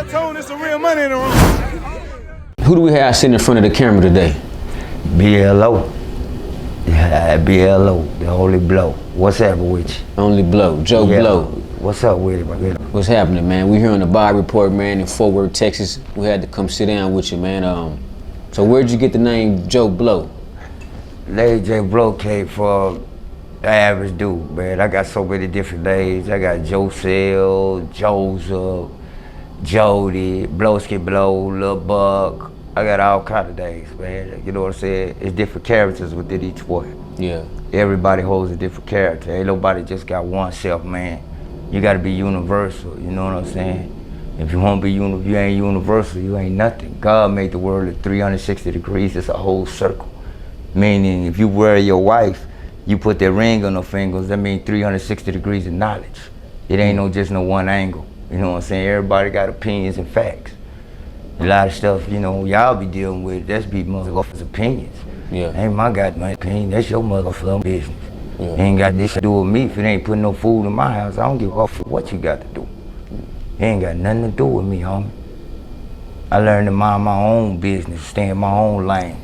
told it's some real money in the room. Who do we have sitting in front of the camera today? BLO. Yeah, BLO, the Holy Blow. What's happening with you? Only Blo, Joe Blo. What's up with it, man? What's happening, man? We here on the Bar Report, man, in Fort Worth, Texas. We had to come sit down with you, man. So where'd you get the name Joe Blo? Lady J. Blo came from the average dude, man. I got so many different names. I got Joseph, Joseph, Jody, Blowski Blow, Lil Buck. I got all kind of names, man. You know what I'm saying? It's different characters within each one. Yeah. Everybody holds a different character. Ain't nobody just got one self, man. You gotta be universal, you know what I'm saying? If you won't be if you ain't universal, you ain't nothing. God made the world at 360 degrees, it's a whole circle. Meaning, if you wear your wife, you put that ring on her fingers, that means 360 degrees of knowledge. It ain't just no one angle, you know what I'm saying? Everybody got opinions and facts. A lot of stuff, you know, y'all be dealing with, that's be motherfuckers' opinions. Yeah. Ain't my goddamn opinion, that's your motherfucking business. Yeah. Ain't got this to do with me. If it ain't putting no food in my house, I don't give a fuck what you got to do. It ain't got nothing to do with me, homie. I learned to mind my own business, stay in my own lane,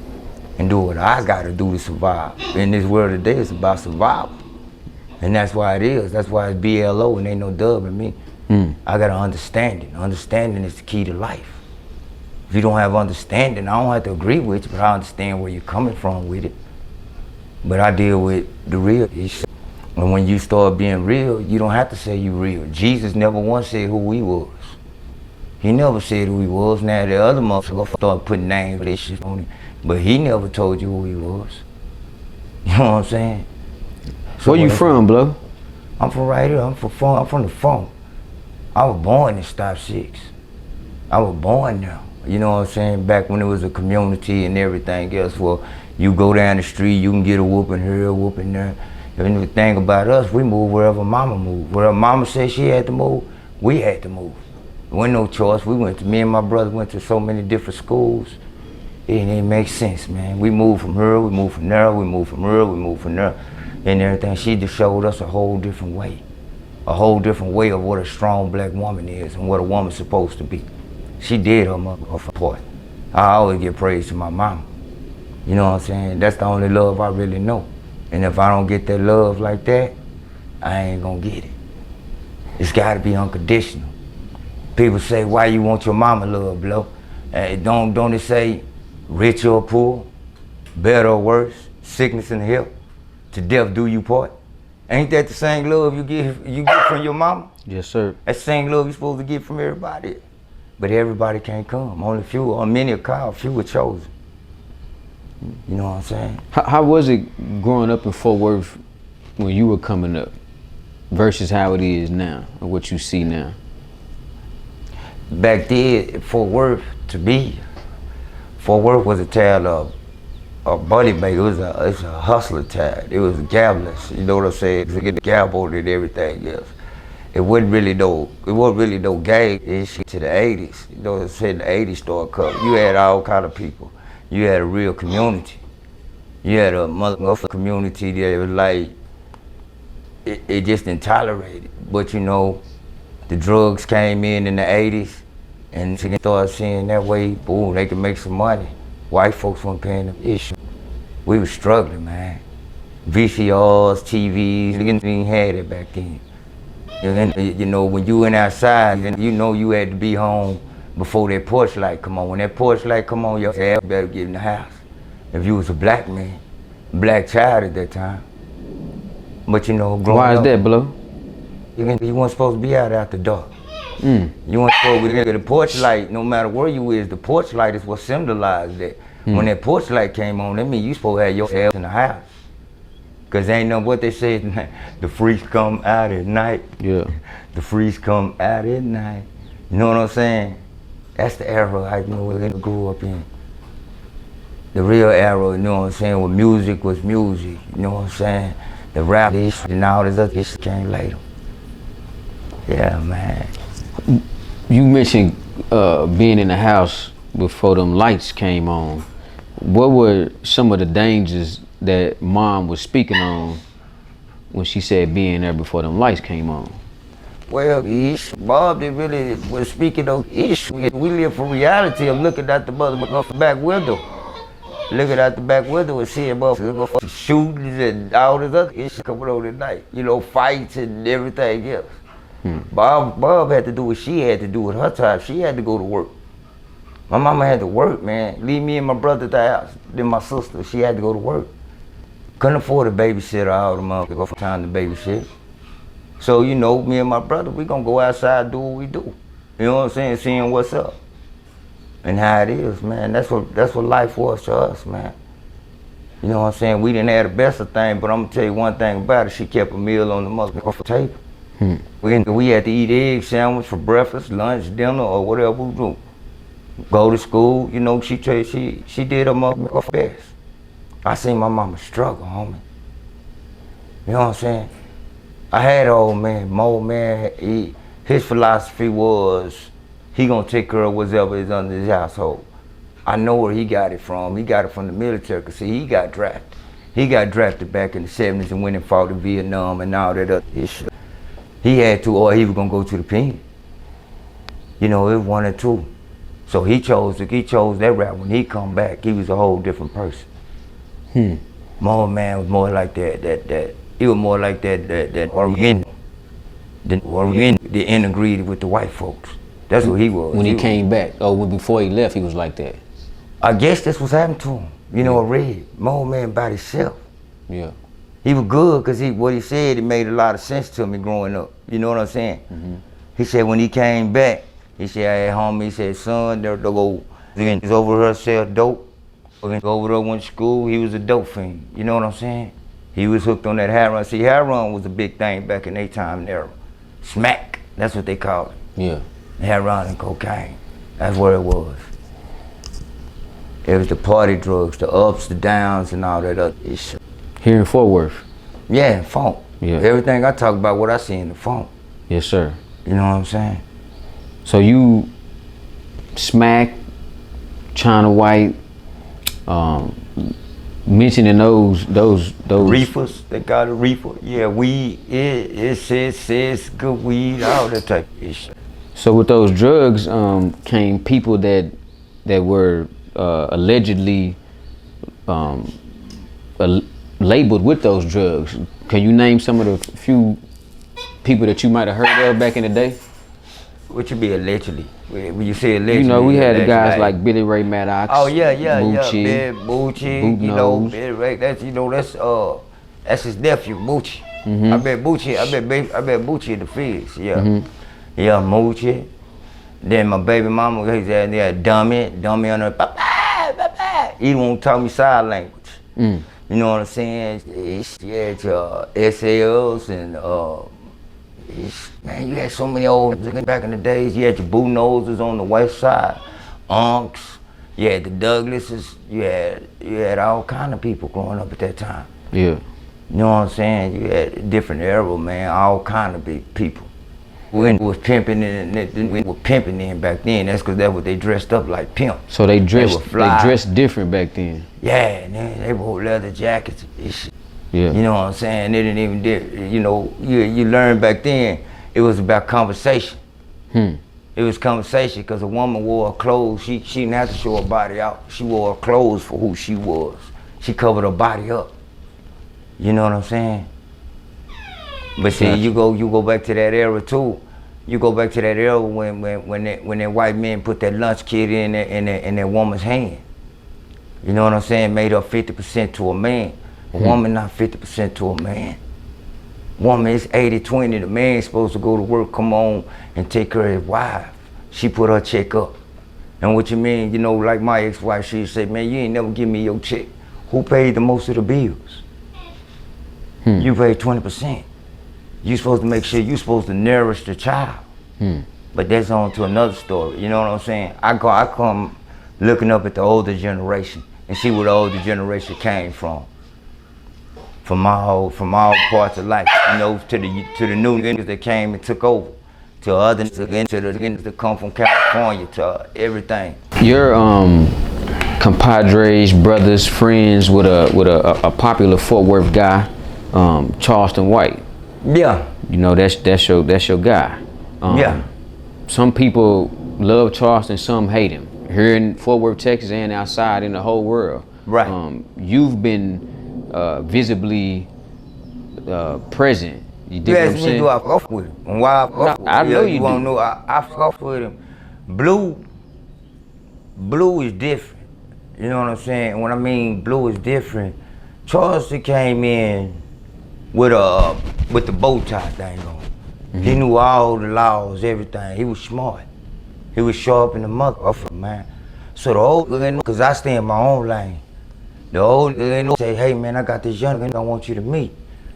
and do what I gotta do to survive. In this world today, it's about survival. And that's why it is. That's why it's BLO and ain't no dub in me. I got an understanding. Understanding is the key to life. If you don't have understanding, I don't have to agree with you, but I understand where you're coming from with it. But I deal with the real issue. And when you start being real, you don't have to say you real. Jesus never once said who he was. He never said who he was. Now the other motherfuckers start putting names for this shit on him. But he never told you who he was. You know what I'm saying? So where you from, Blo? I'm from right here. I'm from the phone. I was born in Stop 6. I was born now. You know what I'm saying? Back when it was a community and everything else. Well, you go down the street, you can get a whooping here, a whooping there. And the thing about us, we move wherever mama moved. Wherever mama said she had to move, we had to move. There wasn't no choice. Me and my brother went to so many different schools. It didn't make sense, man. We moved from here, we moved from there, we moved from here, we moved from there. And everything, she just showed us a whole different way. A whole different way of what a strong black woman is and what a woman's supposed to be. She did her motherfucking part. I always give praise to my mama. You know what I'm saying? That's the only love I really know. And if I don't get that love like that, I ain't gonna get it. It's gotta be unconditional. People say, why you want your mama love, Blo? Don't it say rich or poor, better or worse, sickness and health, to death do you part? Ain't that the same love you get from your mama? Yes, sir. That same love you're supposed to get from everybody. But everybody can't come. Only few, or many are called, few are chosen. You know what I'm saying? How was it growing up in Fort Worth when you were coming up versus how it is now, or what you see now? Back then, Fort Worth, to me, Fort Worth was a town of a money maker. It's a hustler town. It was gamblers. You know what I'm saying? To get the gamble and everything else. It wasn't really no gang issue to the 80s. You know what I'm saying? The 80s started coming. You had all kind of people. You had a real community. You had a motherfucking community that was like, it just intolerated. But you know, the drugs came in the 80s and they started seeing that way, boom, they could make some money. White folks weren't paying the issue. We were struggling, man. VCRs, TVs, they didn't have it back then. And, you know, when you went outside, you know you had to be home before that porch light come on. When that porch light come on, your ass better get in the house. If you was a black man, black child at that time. But you know, growing Why is up, that, Blo? You weren't supposed to be out after dark. You weren't supposed to be the porch light, no matter where you is, the porch light is what symbolized that. When that porch light came on, that means you supposed to have your ass in the house. Cause ain't know what they said, the freaks come out at night. Yeah. The freaks come out at night. You know what I'm saying? That's the era I grew up in. The real era, you know what I'm saying, where music was music, you know what I'm saying? The rap and all this other shit came later. Yeah, man. You mentioned being in the house before them lights came on. What were some of the dangers that Mom was speaking on when she said being there before them lights came on? Well, Bob, they really was speaking of issue. We live for reality of looking at the motherfucker back window. Looking out the back window and seeing motherfuckers shootings and all this other shit coming on at night. You know, fights and everything else. Bob had to do what she had to do at her time. She had to go to work. My mama had to work, man. Leave me and my brother at the house. Then my sister, she had to go to work. Couldn't afford a babysitter all the motherfuckers for time to babysit. So, you know, me and my brother, we gonna go outside and do what we do. You know what I'm saying? Seeing what's up. And how it is, man. That's what life was to us, man. You know what I'm saying? We didn't have the best of things, but I'm gonna tell you one thing about it. She kept a meal on the motherfucking table. We had to eat egg sandwich for breakfast, lunch, dinner, or whatever we do. Go to school, you know, she did her motherfucking best. I seen my mama struggle, homie. You know what I'm saying? I had an old man, Mo, man, his philosophy was, he gonna take care of whatever is under his household. I know where he got it from. He got it from the military, cause see, he got drafted. He got drafted back in the 70s and went and fought in Vietnam and all that other shit. He had to, or he was gonna go to the pen. You know, it was one or two. So he chose that route. When he come back, he was a whole different person. My man was more like that. He was more like that Oriental, the integrated with the white folks. That's what he was. When he came back, before he left, he was like that. I guess that's what's happened to him. You know, Red, my old man by himself. Yeah. He was good because what he said, it made a lot of sense to me growing up. You know what I'm saying? He said when he came back, he said, hey, homie, he said, son, he's over here sell dope. Over there went to school, he was a dope fiend. You know what I'm saying? He was hooked on that heroin. See, heroin was a big thing back in their time and era. Smack, that's what they called it. Yeah. Heroin and cocaine, that's where it was. It was the party drugs, the ups, the downs, and all that other shit. Here in Fort Worth? Yeah, funk. Yeah. Everything I talk about, what I see in the funk. Yes, sir. You know what I'm saying? So you Smack, China White, mentioning those reefers, they got a reefer. Yeah, weed, it says good weed, all that type of shit. So with those drugs came people that were allegedly labeled with those drugs. Can you name some of the few people that you might have heard of back in the day? What you be allegedly? When you say allegedly, you know, we had the guys like Billy Ray Maddox. Oh yeah, Bucci, you know, Billy Ray. That's his nephew, Bucci. I bet Bucci in the fields. Yeah, yeah, Bucci. Then my baby mama, he's there, dummy on her. He won't talk me sign language. You know what I'm saying? He had SALs and man, you had so many old back in the days. You had your Boo Noses on the west side, Unks. You had the Douglases. You had all kind of people growing up at that time. Yeah. You know what I'm saying? You had a different era, man. All kind of big people. We was pimping in, we were pimping in back then. That's because that's what they dressed up like, pimp. So they dressed different back then. Yeah, man, they wore leather jackets and shit. Yeah. You know what I'm saying? They didn't even, you know, you learned back then, it was about conversation. It was conversation because a woman wore her clothes, she didn't have to show her body out. She wore her clothes for who she was. She covered her body up. You know what I'm saying? But see, you go back to that era too. You go back to that era when that white man put that lunch kit in that woman's hand. You know what I'm saying? Made her 50% to a man. A woman not 50% to a man. Woman is 80-20. The man's supposed to go to work, come on, and take care of his wife. She put her check up. And what you mean, you know, like my ex-wife, she said, man, you ain't never give me your check. Who paid the most of the bills? You paid 20%. You supposed to make sure you supposed to nourish the child. But that's on to another story, you know what I'm saying? I come looking up at the older generation and see where the older generation came from. From all parts of life, you know, to the new niggas that came and took over, to others that come from California, to everything. Your compadres, brothers, friends with a popular Fort Worth guy, Charleston White. Yeah, You know, that's your guy. Yeah. Some people love Charleston, some hate him. Here in Fort Worth, Texas, and outside in the whole world. Right. You've been visibly present. You dig what I'm saying? Do I fuck with him? And why I fuck with him? I know you wanna do. know I fuck with him. Blue is different. You know what I'm saying? When I mean blue is different, Charleston came in with the bow tie thing on. Mm-hmm. He knew all the laws, everything. He was smart. He was sharp in the motherfucker, man. So the old nigga, because I stay in my own lane, the old nigga say, hey man, I got this young nigga I want you to meet.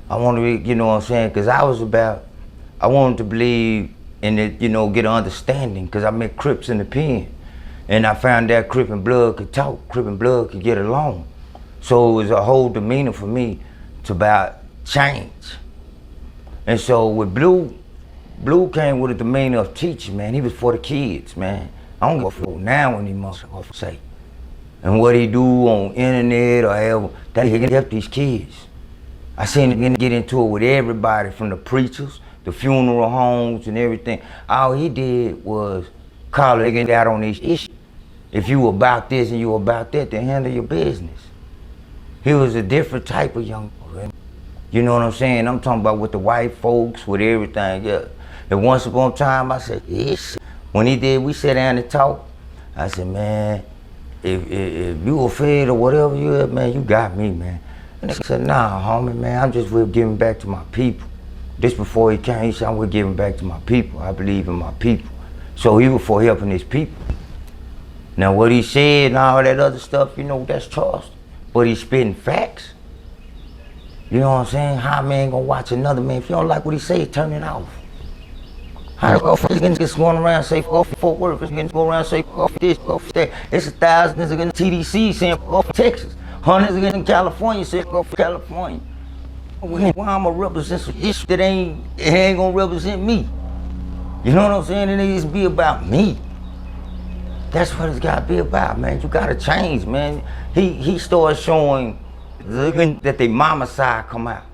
I want to, you know what I'm saying? Because I wanted to believe in it, you know, get an understanding, because I met Crips in the pen. And I found that Crip and Blood could talk, Crip and Blood could get along. So it was a whole demeanor for me to about change. And so with Blue came with a demeanor of teaching, man. He was for the kids, man. I don't give a fuck now when he motherfuckers say. And what he do on internet or ever, that he can help these kids. I seen him get into it with everybody, from the preachers, the funeral homes and everything. All he did was call it out on these issues. If you about this and you about that, then handle your business. He was a different type of young man. You know what I'm saying? I'm talking about with the white folks, with everything, yeah. And once upon a time, I said, yes. When he did, we sat down and talked. I said, man, if you were fed or whatever you had, man, you got me, man. And he said, nah, homie, man, I'm just with giving back to my people. This before he came, he said, I'm with giving back to my people. I believe in my people. So he was for helping his people. Now what he said and all that other stuff, you know, that's Charleston. But he's spitting facts. You know what I'm saying? How a man gonna watch another man? If you don't like what he say, turn it off. How the motherfuckers just going around and say fuck off Fort Worth, it's gonna go around and say fuck off this, fuck off that. It's 1,000 niggas in TDC saying fuck off Texas. Hundreds in California saying fuck off California. Why I'm gonna represent some shit that ain't gonna represent me? You know what I'm saying? It needs to be about me. That's what it's gotta be about, man. You gotta change, man. He started showing that they mama side come out.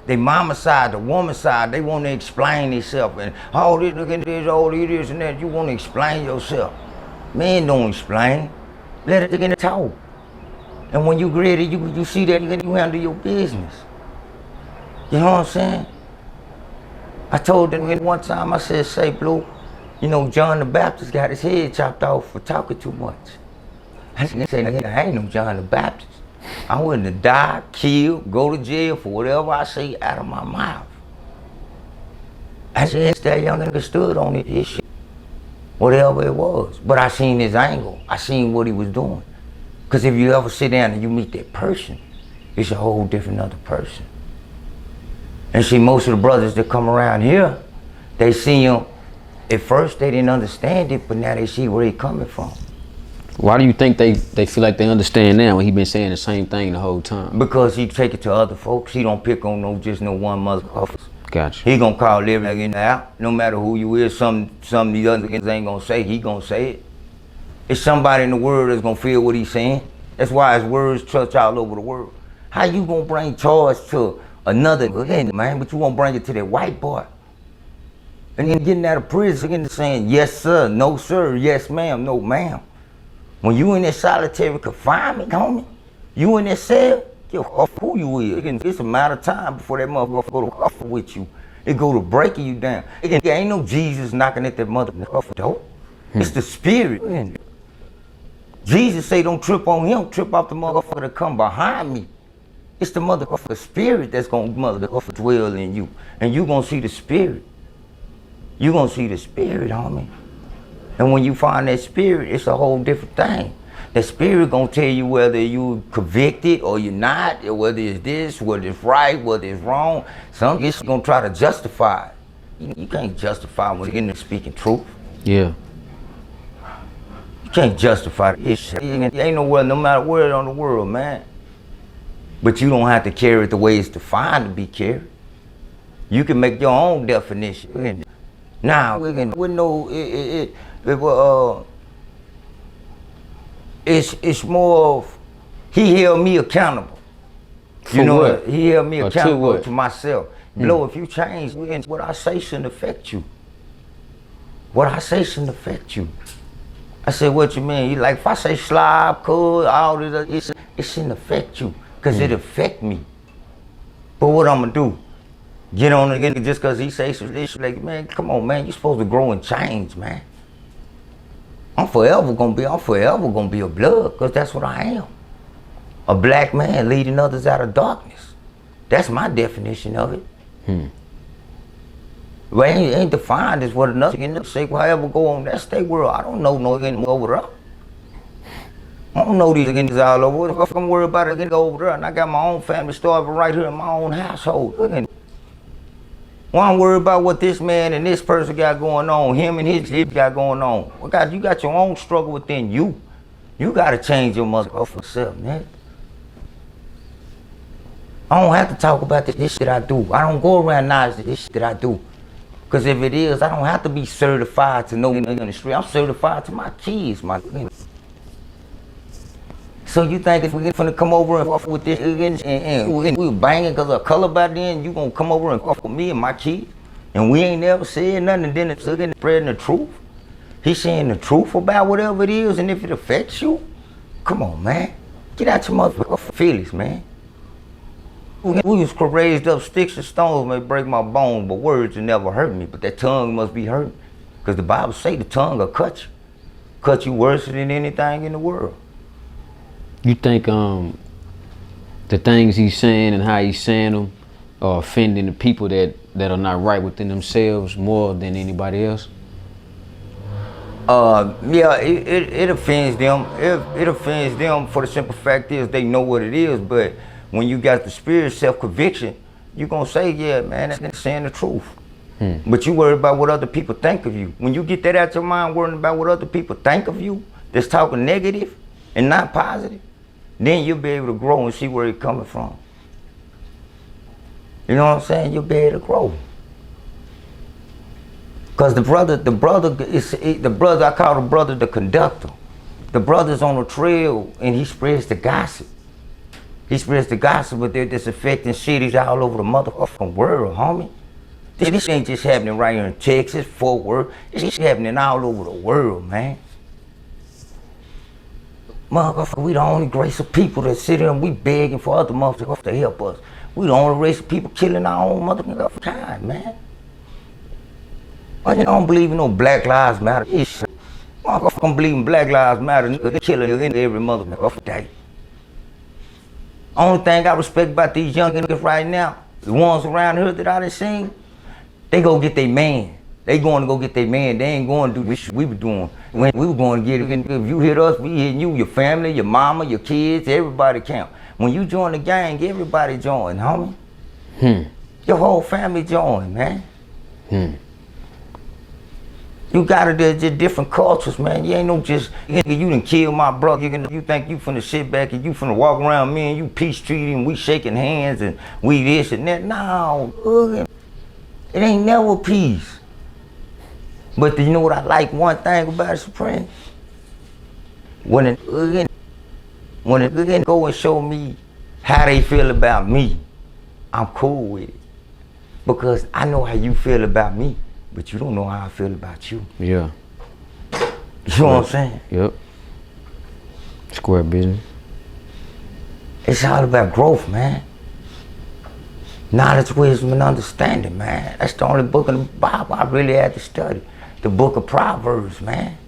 They mama side, the woman side, they want to explain themselves. And all this, look at this, all this and that. You want to explain yourself. Man, don't explain. Let it get talk. And when you ready, you see that, you handle your business. You know what I'm saying? I told them one time, I said, say, Blue, you know, John the Baptist got his head chopped off for talking too much. I said, I ain't no John the Baptist. I'm willing to die, kill, go to jail for whatever I say out of my mouth. I said, that young nigga stood on it, his shit, whatever it was. But I seen his angle. I seen what he was doing. Because if you ever sit down and you meet that person, it's a whole different other person. And see, most of the brothers that come around here, they see him, at first they didn't understand it, but now they see where he coming from. Why do you think they feel like they understand now when he been saying the same thing the whole time? Because he take it to other folks. He don't pick on just no one motherfucker. Gotcha. He gonna call everything out, no matter who you is. Some of these other niggas ain't gonna say, he gonna say it. It's somebody in the world that's gonna feel what he's saying. That's why his words touch all over the world. How you gonna bring charge to another man, but you won't bring it to that white boy? And then getting out of prison and saying, yes sir, no sir, yes ma'am, no ma'am. When you in that solitary confinement, homie, you in that cell, give a fuck who you is. It's a matter of time before that motherfucker go to huff with you. It go to breaking you down. There ain't no Jesus knocking at that motherfucker door. It's the spirit. Jesus say don't trip on him, trip off the motherfucker that come behind me. It's the motherfucker spirit that's gonna motherfucker dwell in you. And you gonna see the spirit. You gonna see the spirit, homie. And when you find that spirit, it's a whole different thing. That spirit gonna tell you whether you convicted or you're not, or whether it's this, whether it's right, whether it's wrong. Some it's gonna try to justify it. You can't justify when you're speaking truth. Yeah. You can't justify it. You ain't nowhere, no matter where on the world, man. But you don't have to carry it the way it's defined to be carried. You can make your own definition. Now, we know it's more of, he held me accountable. For what? He held me accountable to myself. Blow, if you change, what I say shouldn't affect you. What I say shouldn't affect you. I said, what you mean? He like, if I say slob, cool, all this, it shouldn't affect you, because it affect me. But what I'm gonna do? Get on it again just because he says this? Like, man, come on, man, you supposed to grow and change, man. I'm forever gonna be a blood, because that's what I am. A black man leading others out of darkness. That's my definition of it. Well, it ain't defined as what another can say, however go on that state world. I don't know no getting over there. I don't know these niggas all over. If I'm worried about it, get over there, and I got my own family starving right here in my own household. Well, I'm worried about what this man and this person got going on, him and his got going on. Well, God, you got your own struggle within you. You gotta change your motherfucking self, man. I don't have to talk about this shit I do. I don't go around knowledge this shit that I do. Because if it is, I don't have to be certified to know in the street. I'm certified to my kids, my nigga. So you think if we're gonna come over and fuck with this and we banging because of color by then, you gonna come over and fuck with me and my kids? And we ain't never said nothing, and then it's spreading the truth? He's saying the truth about whatever it is, and if it affects you, come on, man. Get out your motherfucking feelings, man. We was raised up, sticks and stones may break my bones, but words will never hurt me. But that tongue must be hurt. Because the Bible say the tongue will cut you. Cut you worse than anything in the world. You think the things he's saying and how he's saying them are offending the people that are not right within themselves more than anybody else? Yeah, it offends them. It offends them for the simple fact is they know what it is, but when you got the spirit self-conviction, you're gonna say, yeah, man, that's saying the truth. But you worry about what other people think of you. When you get that out your mind, worrying about what other people think of you, that's talking negative and not positive, then you'll be able to grow and see where it's coming from. You know what I'm saying? You'll be able to grow. Cause the brother, I call the brother the conductor. The brother's on the trail and he spreads the gossip. He spreads the gossip, but they're disaffecting cities all over the motherfucking world, homie. This ain't just happening right here in Texas, Fort Worth. It's happening all over the world, man. Motherfucker, we the only race of people that sit here and we begging for other motherfuckers to help us. We the only race of people killing our own motherfucking time, man. I don't believe in no Black Lives Matter. Motherfucker don't believe in Black Lives Matter. They're killing every motherfucker day. Only thing I respect about these young niggas right now, the ones around here that I done seen, they go get their man. They going to go get their man. They ain't going to do this shit we were doing. When we were going to get it, if you hit us, we hitting you, your family, your mama, your kids, everybody count. When you join the gang, everybody join, homie. Your whole family join, man. You got it, there's just different cultures, man. You ain't no just, you done kill my brother. You think you finna sit back and you finna walk around me and you peace treating, we shaking hands and we this and that. No, it ain't never peace. But you know what I like one thing about it, Supreme? When it go and show me how they feel about me, I'm cool with it. Because I know how you feel about me. But you don't know how I feel about you. Yeah. You know what I'm saying? Yep. Square business. It's all about growth, man. Knowledge, wisdom, and understanding, man. That's the only book in the Bible I really had to study. The book of Proverbs, man.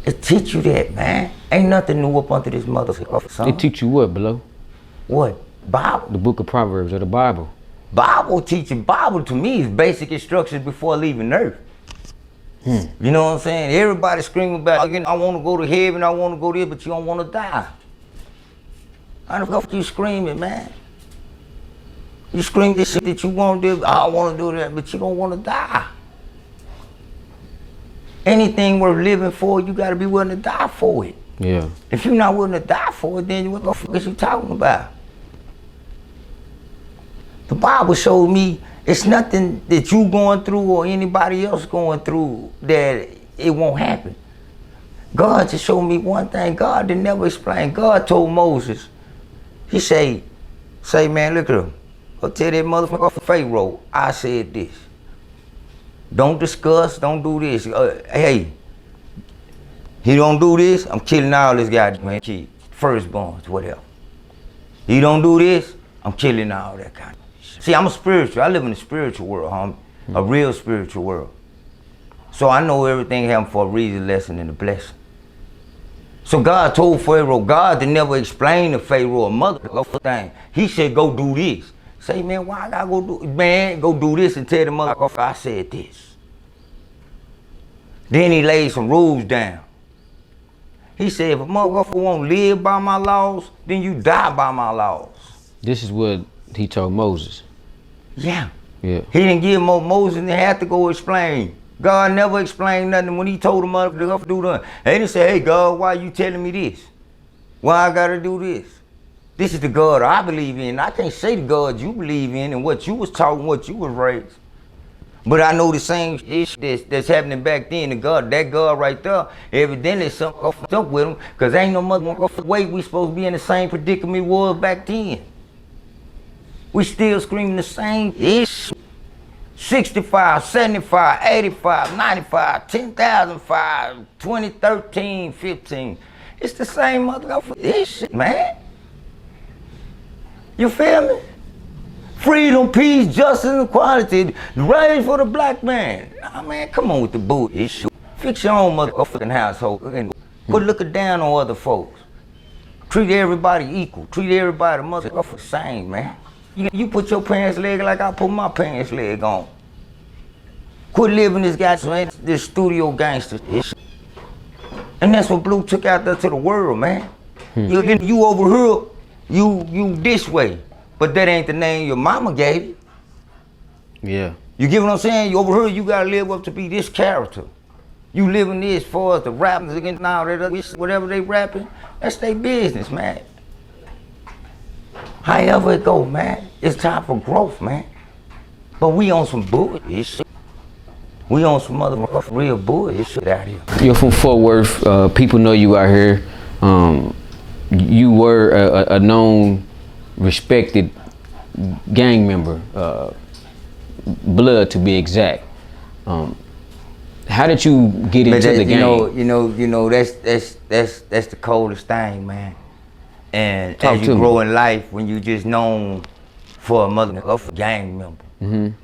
It teach you that, man. Ain't nothing new up under this motherfucker, son. It teach you what, Blo? What? Bible. The book of Proverbs or the Bible? Bible teaching. Bible to me is basic instructions before leaving earth. You know what I'm saying? Everybody screaming about, I want to go to heaven, I want to go there, but you don't want to die. How the fuck you screaming, man? You scream this shit that you want to do, I want to do that, but you don't want to die. Anything worth living for, you got to be willing to die for it. Yeah. If you're not willing to die for it, then what the fuck is you talking about? The Bible showed me it's nothing that you going through or anybody else going through that it won't happen. God just showed me one thing. God didn't never explain. God told Moses, he say, man, look at him. Go tell that motherfucker Pharaoh, I said this. Don't discuss, don't do this. Hey, he don't do this, I'm killing all his goddamn kids, firstborns, whatever. He don't do this, I'm killing all that kind of shit. See, I'm a spiritual, I live in a spiritual world, homie. A real spiritual world. So I know everything happened for a reason, lesson, and a blessing. So God told Pharaoh, God didn't never explain to Pharaoh a motherfucker thing. He said, go do this. Say, man, why I gotta go do, man, go do this and tell the motherfucker I said this. Then he laid some rules down. He said, if a motherfucker won't live by my laws, then you die by my laws. This is what he told Moses. Yeah. Yeah. He didn't give Moses and had to go explain. God never explained nothing when he told him to do that. He didn't say, hey God, why you telling me this? Why I gotta do this? This is the God I believe in. I can't say the God you believe in and what you was taught and what you was raised. But I know the same issue that's happening back then. That God right there, evidently something up with him, because ain't no motherfucking way we supposed to be in the same predicament we was back then. We still screaming the same issue. 65, 75, 85, 95, 10,005, 2013, 15. It's the same motherfucker shit, man. You feel me? Freedom, peace, justice, and equality. The rage for the black man. Nah, man, come on with the bullshit. Fix your own motherfucking household. Quit looking down on other folks. Treat everybody equal. Treat everybody motherfucker the same, man. You put your pants leg like I put my pants leg on. Quit living this this studio gangster shit. And that's what Blue took out there to the world, man. You over here, you this way. But that ain't the name your mama gave you. Yeah. You get what I'm saying? You over here, you gotta live up to be this character. You living this as far as the rappers against now that whatever they rapping, that's their business, man. However it go, man, it's time for growth, man. But we on some bullshit. We on some motherfucking real bullshit out here. You're from Fort Worth. People know you out here. You were a known, respected gang member, blood to be exact. How did you get into the gang? You know, that's the coldest thing, man. And Talk as you grow in life, when you just known for a motherfucking gang member,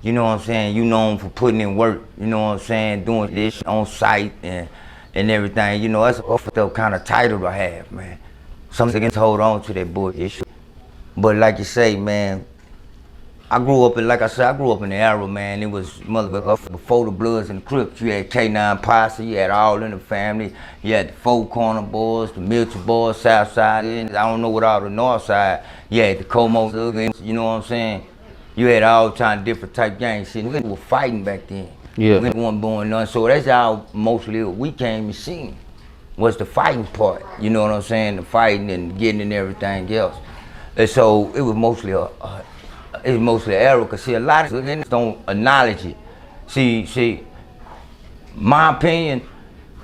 you know what I'm saying? You known for putting in work. You know what I'm saying? Doing this on site and everything. You know, that's a kind of title to have, man. Something to hold on to that bullshit. But like you say, man, I grew up in the era, man. It was motherfucker before the Bloods and the Crips. You had K9 Posse, you had all in the family. You had the Four Corner Boys, the Milton Boys, South Side. I don't know what all the North Side. You had the Como, you know what I'm saying? You had all kind of different type gangs. Shit, we were fighting back then. Yeah. We weren't doing nothing. So that's how mostly we came and seen was the fighting part. You know what I'm saying? The fighting and getting and everything else. And so it was mostly an error, because see, a lot of niggas don't acknowledge it. See, my opinion,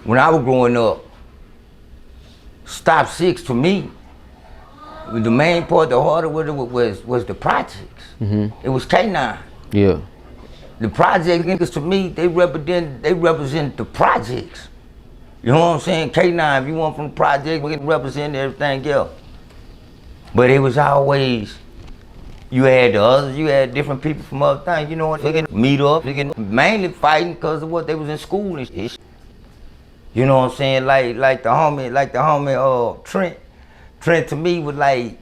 when I was growing up, Stop 6 to me, the main part, the harder was the projects. It was K9. Yeah. The project niggas to me, they represent the projects. You know what I'm saying? K9, if you want from the project, we can represent everything else. But it was always, you had the others, you had different people from other things, you know what, they can meet up, they can mainly fighting because of what they was in school and shit. You know what I'm saying? Like the homie Trent. Trent to me was like,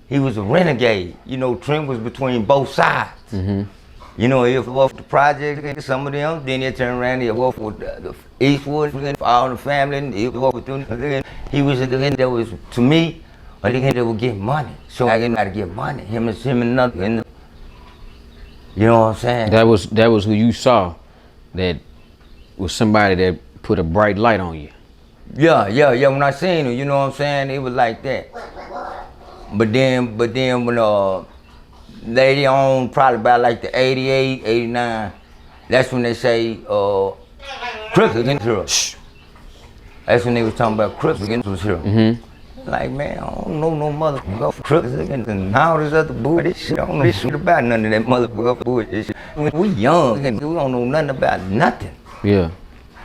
he was a renegade. You know, Trent was between both sides. You know, he was off the project, some of them, then he turned around, he was with the Eastwood, all the family, and he was with them. He was the end that was, to me, a nigga that would get money. So I didn't know how to get money. Him and another. You know what I'm saying? That was who you saw that was somebody that put a bright light on you. Yeah. When I seen him, you know what I'm saying? It was like that. But then when later on, probably about like the 88, 89, that's when they say Crips against here. That's when they was talking about Crips against here. Like, man, I don't know no motherfucker crooks and all this other bullshit. Shit, I don't know shit about none of that motherfucker bullshit. We young, and we don't know nothing about nothing. Yeah.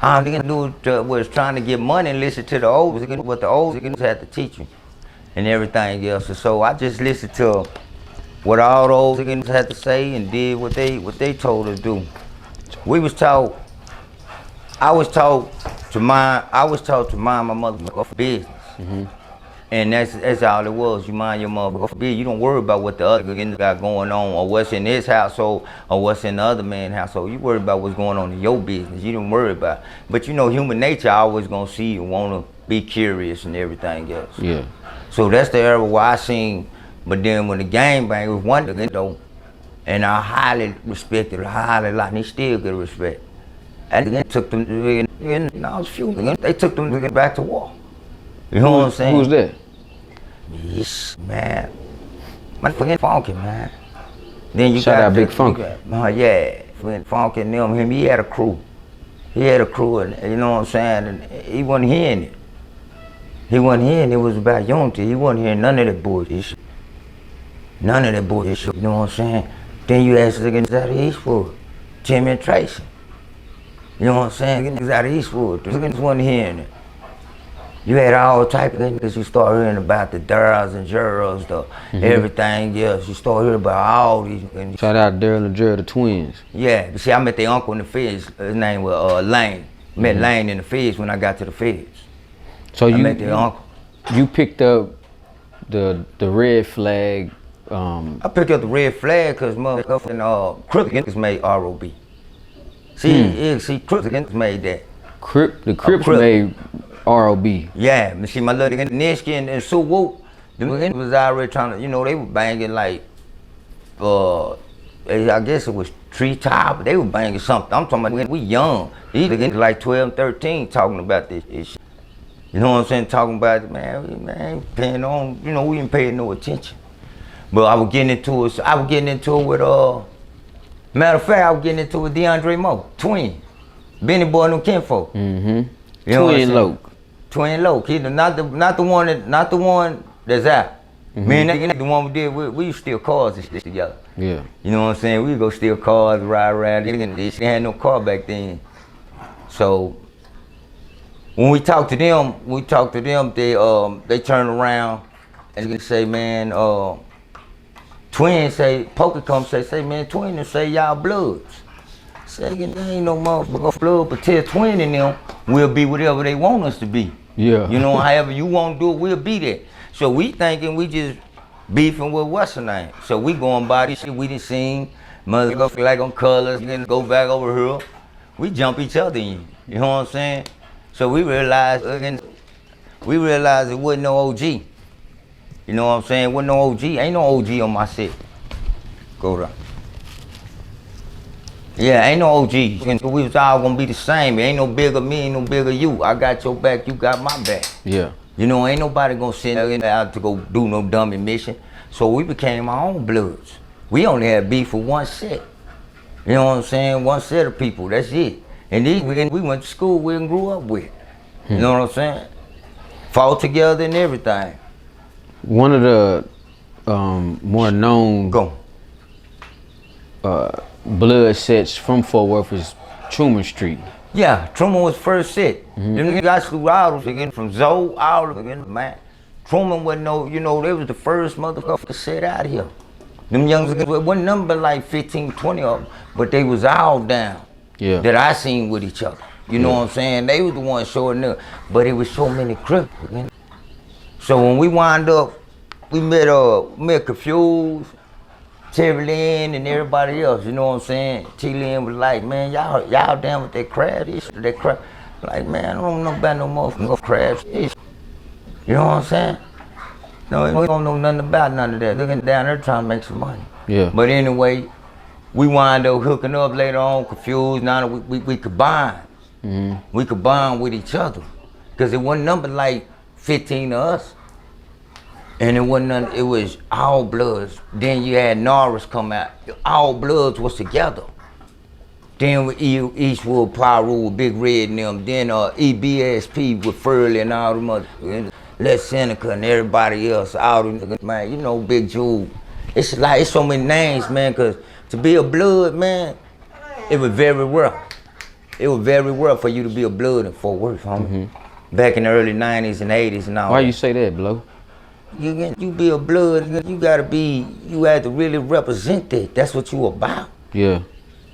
All they can do was trying to get money and listen to the olds, what the olds had to teach you, and everything else. And so I just listened to what all the olds had to say and did what they told us to do. We was taught. I was taught to mind my motherfucking business. Mm-hmm. And that's all it was. You mind your motherfucking business. You don't worry about what the other niggas got going on or what's in his household or what's in the other man's household. You worry about what's going on in your business. You don't worry about it. But you know, human nature always gonna see you, wanna be curious and everything else. Yeah. So that's the era where I seen, but then when the gang bang was one nigga though, and I highly respected it, highly like, and he still get respect. And they took them, and I was few, they took them back to war. You know what I'm saying? Who's that? Yes, man. My fucking Funky, man. Then you Shout got out Big Funky. Yeah, Funky and them, he had a crew. He had a crew, and you know what I'm saying? And he wasn't hearing it. He wasn't hearing it was about unity. He wasn't hearing none of that bullshit. None of that bullshit, you know what I'm saying? Then you ask niggas out of Eastwood, Tim and Tracy. You know what I'm saying? Niggas out of Eastwood, niggas wasn't hearing it. You had all type of niggas. You start hearing about the Darryls and Geralds, everything else. You start hearing about all these niggas. Shout out Daryl and Gerald, the twins. Yeah, but see, I met their uncle in the feds. His name was Lane. Met Lane in the feds when I got to the feds. So I met their uncle. You picked up the red flag. I picked up the red flag because motherfucking Crip niggas made ROB. See, Crip niggas made that. The Crips made ROB. Yeah, but see, my little nigga Nishki and Sue Whoop, them niggas was already trying to, you know, they were banging like, I guess it was Treetop, but they were banging something. I'm talking about we young. These niggas like 12, 13 talking about this shit. You know what I'm saying? Talking about it, man, ain't paying on, you know, we ain't paying no attention. But I was getting into it, with, matter of fact, I was getting into it with DeAndre Moe, twin. Benny Boy New Kinfolk. Mm-hmm. You know Twin Loke. Twin Loke. He not the one that's out. Mm-hmm. Me and that the one we did. We used to steal cars and shit together. Yeah. You know what I'm saying? We go steal cars, ride around. They had no car back then. So when we talked to them, they turn around and they say, man, Twin say, Poker come say, man, Twin and say y'all Bloods. Say, there ain't no motherfucker blood, but tell Twin and them, we'll be whatever they want us to be. Yeah. You know, however you want to do it, we'll be there. So we thinking we just beefing with what's her name. So we going by this shit we done seen, motherfucker like on colors, then go back over here. We jump each other in, you know what I'm saying? So we realized it wasn't no OG. You know what I'm saying? Wasn't no OG, ain't no OG on my set. Go down. Yeah, ain't no OG. We was all gonna be the same. Ain't no bigger me, ain't no bigger you. I got your back, you got my back. Yeah. You know, ain't nobody gonna send out to go do no dummy mission. So we became our own Bloods. We only had beef with one set. You know what I'm saying? One set of people, that's it. And these we went to school with and grew up with. You know what I'm saying? Fought together and everything. One of the more known blood sets from Fort Worth is Truman Street. Yeah, Truman was first set. Them niggas got through all of them, from Zoe, all of them, man. Truman wasn't no, you know, they was the first motherfucker set out here. Them young niggas wasn't nothing but like 15, 20 of them, but they was all down. Yeah. That I seen with each other. You know what I'm saying? They was the ones showing up, but it was so many Crips. So when we wind up, we met Confused, Terry Lynn and everybody else, you know what I'm saying? T Lynn was like, man, y'all down with that crab, that crab. Like, man, I don't know about no motherfucking crabs. You know what I'm saying? No, we don't know nothing about none of that. Looking down there trying to make some money. Yeah. But anyway, we wind up hooking up later on, Confused. Now we could bond. We could bond with each other. Cause it wasn't nothing like 15 of us. And it wasn't none, it was all Bloods. Then you had Norris come out. All Bloods was together. Then with Eastwood, Pyro with Big Red and them. Then EBSP with Furley and all them other. Les Seneca and everybody else, all these niggas, man, you know, Big Jewel. It's like, it's so many names, man, cause to be a blood, man, it was very rare. It was very rare for you to be a blood in Fort Worth, homie. Back in the early 90s and 80s and all. Why you say that, Blo? You be a blood, you gotta be, you had to really represent that. That's what you about. Yeah.